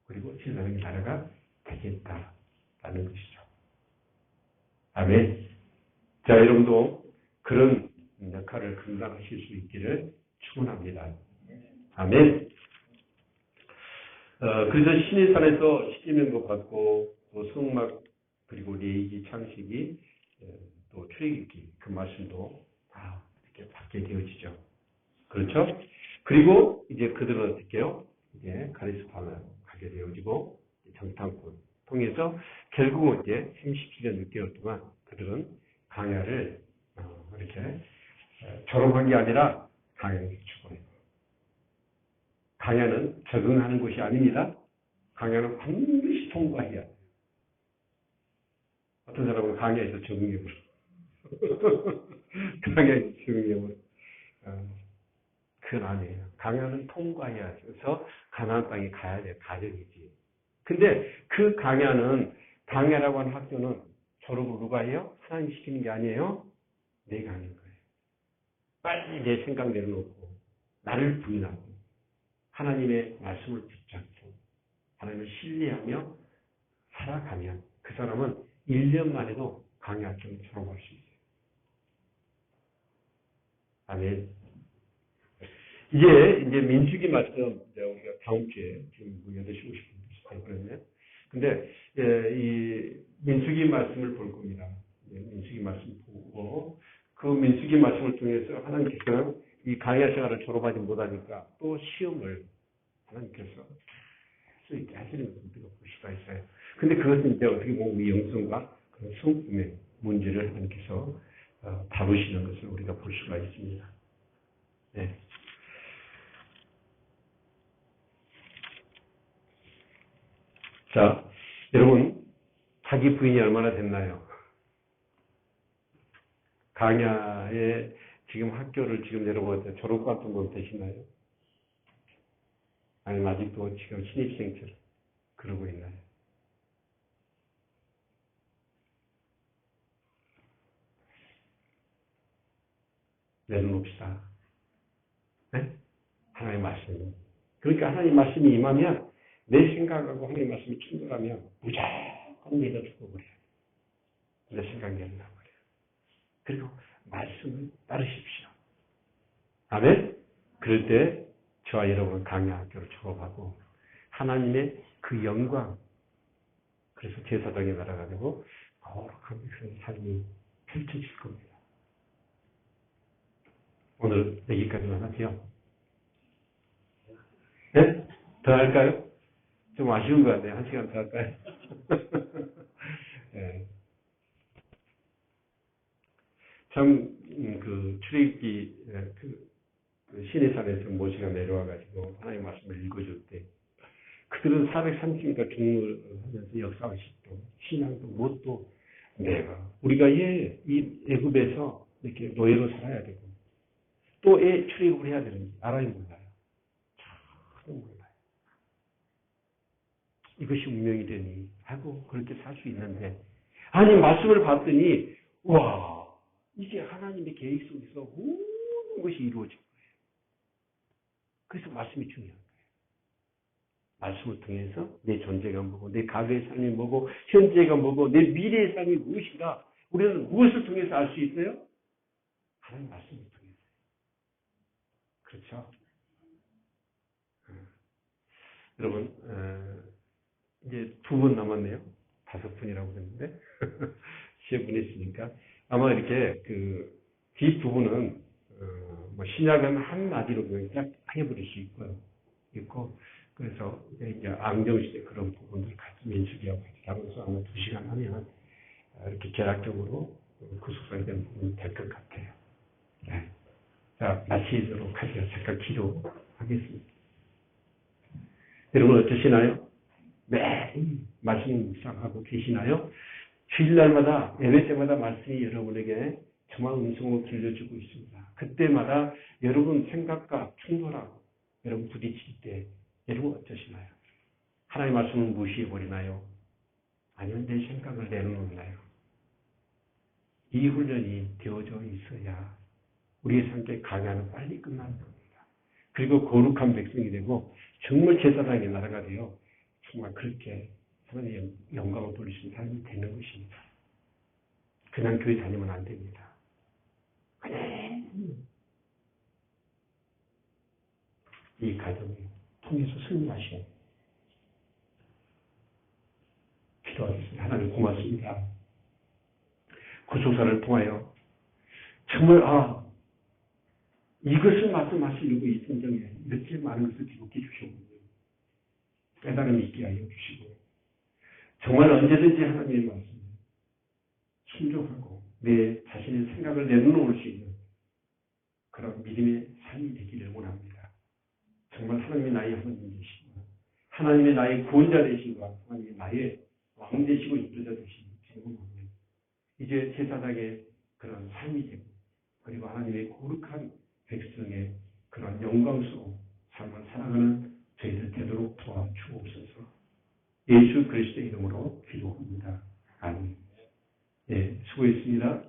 그리고 신랑의 나라가 되겠다라는 것이죠. 아멘. 자, 여러분도 그런 역할을 감당하실 수 있기를 축원합니다. 아멘. 그래서 신의 산에서 십계명도 받고 또 성막 그리고 레위기 창식이 또 출애굽기 그 말씀도 다 이렇게 받게 되어지죠. 그렇죠? 그리고 이제 그들은 어떻게 해요? 이제 가리스판을 가게 되어지고 정탐꾼 통해서 결국은 이제 37년 6개월 동안 그들은 광야를 이렇게 졸업한 게 아니라 광야에서 죽어요. 광야는 적응하는 곳이 아닙니다. 광야는 반드시 통과해야 돼요. 어떤 사람은 광야에서 적응해버려. 광야에서 적응해버려. 그건 아니에요. 광야는 통과해야 해서 가나안 땅에 가야 돼. 가정이지. 근데 그 광야는 광야라고 하는 학교는 졸업을 누가 해요? 하나님 시키는 게 아니에요. 내가 하는 거예요. 빨리 내 생각 내려놓고 나를 부인하고 하나님의 말씀을 붙잡고 하나님을 신뢰하며 살아가면 그 사람은 1년 만에도 강의학교를 졸업할 수 있어요. 아멘. 이제 민수기 말씀 우리가 다음 주에 지금 8시 50분 되거든요. 근데 이 민수기 말씀을 볼 겁니다. 민수기 말씀 보고 그 민수기 말씀을 통해서 하나님께서 이 강야 생활을 졸업하지 못하니까 또 시험을 하나님께서 할 수 있게 하시는 것을 우리가 볼 수가 있어요. 근데 그것은 이제 어떻게 보면 우리 영성과 그런 성품의 문제를 하나님께서 다루시는 것을 우리가 볼 수가 있습니다. 네. 자, 여러분, 자기 부인이 얼마나 됐나요? 강야에 지금 학교를 지금 내려볼 때 졸업 같은 건 되시나요? 아니면 아직도 지금 신입생처럼 그러고 있나요? 내려놓읍시다. 네? 하나님의 말씀. 그러니까 하나님의 말씀이 임하면 내 생각하고 하나님의 말씀이 충돌하면 무조건 내가 죽어버려요. 내 생각이 내려놔버려요. 그리고 말씀을 따르십시오. 아멘? 그럴 때 저와 여러분은 강야학교를 졸업하고 하나님의 그 영광, 그래서 제사장에 날아가지고 거룩한 그런 삶이 펼쳐질 겁니다. 오늘 여기까지만 하죠. 네? 더 할까요? 좀 아쉬운 것 같네요. 1시간 더 할까요? 네. 참, 출애굽기, 시내산에서 모세가 내려와가지고 하나님의 말씀을 읽어줄 때, 그들은 430m 중을 하면서 역사의식도, 신앙도, 뭣도 내가, 우리가 이 애굽에서 이렇게 노예로 살아야 되고, 또 출애굽을 해야 되는지 알아요, 몰라요? 전혀 몰라요. 이것이 운명이 되니 하고 그렇게 살 수 있는데, 아니 말씀을 봤더니 와, 이게 하나님의 계획 속에서 모든 것이 이루어진 거예요. 그래서 말씀이 중요한 거예요. 말씀을 통해서 내 존재가 뭐고, 내 과거의 삶이 뭐고, 현재가 뭐고, 내 미래의 삶이 무엇인가, 우리는 무엇을 통해서 알 수 있어요? 하나님 말씀을 통해서. 그렇죠? 여러분, 이제 2분 남았네요. 5분이라고 그랬는데 3분 했으니까 아마 이렇게 뒷부분은 뭐 신약은 한마디로 그냥 딱 해버릴 수 있고 그래서 이제 앙정시대 그런 부분들 같이 민수기하고 하면서 아마 2시간 하면 이렇게 계략적으로 구속사에 대한 부분이 될 것 같아요. 네. 자, 마치도록 하죠. 잠깐 기도하겠습니다. 여러분 어떠시나요? 매일 말씀 묵상하고 계시나요? 주일날마다 예배 때마다 말씀이 여러분에게 정말 음성으로 들려주고 있습니다. 그때마다 여러분 생각과 충돌하고 여러분 부딪힐 때 여러분 어떠시나요? 하나님의 말씀을 무시해버리나요? 아니면 내 생각을 내려놓나요? 이 훈련이 되어져 있어야 우리의 삶의 강야는 빨리 끝나는 겁니다. 그리고 거룩한 백성이 되고 정말 제사장의 나라가 되어 정말 그렇게 하나님의 영광을 돌리시는 사람이 되는 것입니다. 그냥 교회 다니면 안 됩니다. 그냥 이 가정을 통해서 승리하시오. 기도하겠습니다. 하나님 고맙습니다. 구속사를 통하여 정말 이것을 말씀하시려고 이 성경에 이렇게 많은 것을 기록해 주셨군요. 깨달음이 있게 하여 주시고 정말 언제든지 하나님의 말씀에 순종하고 내 자신의 생각을 내려놓을 수 있는 그런 믿음의 삶이 되기를 원합니다. 정말 하나님이 나의 하나님 되시고 하나님의 나의 구원자 되시고 하나님의 나의 왕 되시고 인도자 되시고 경험하면 이제 제사장의 그런 삶이 되고 그리고 하나님의 거룩한 백성의 그런 영광스러운 삶을 살아가는 저희들 되도록 도와주옵소서. 예수 그리스도의 이름으로 기도합니다. 아멘. 네, 수고했습니다.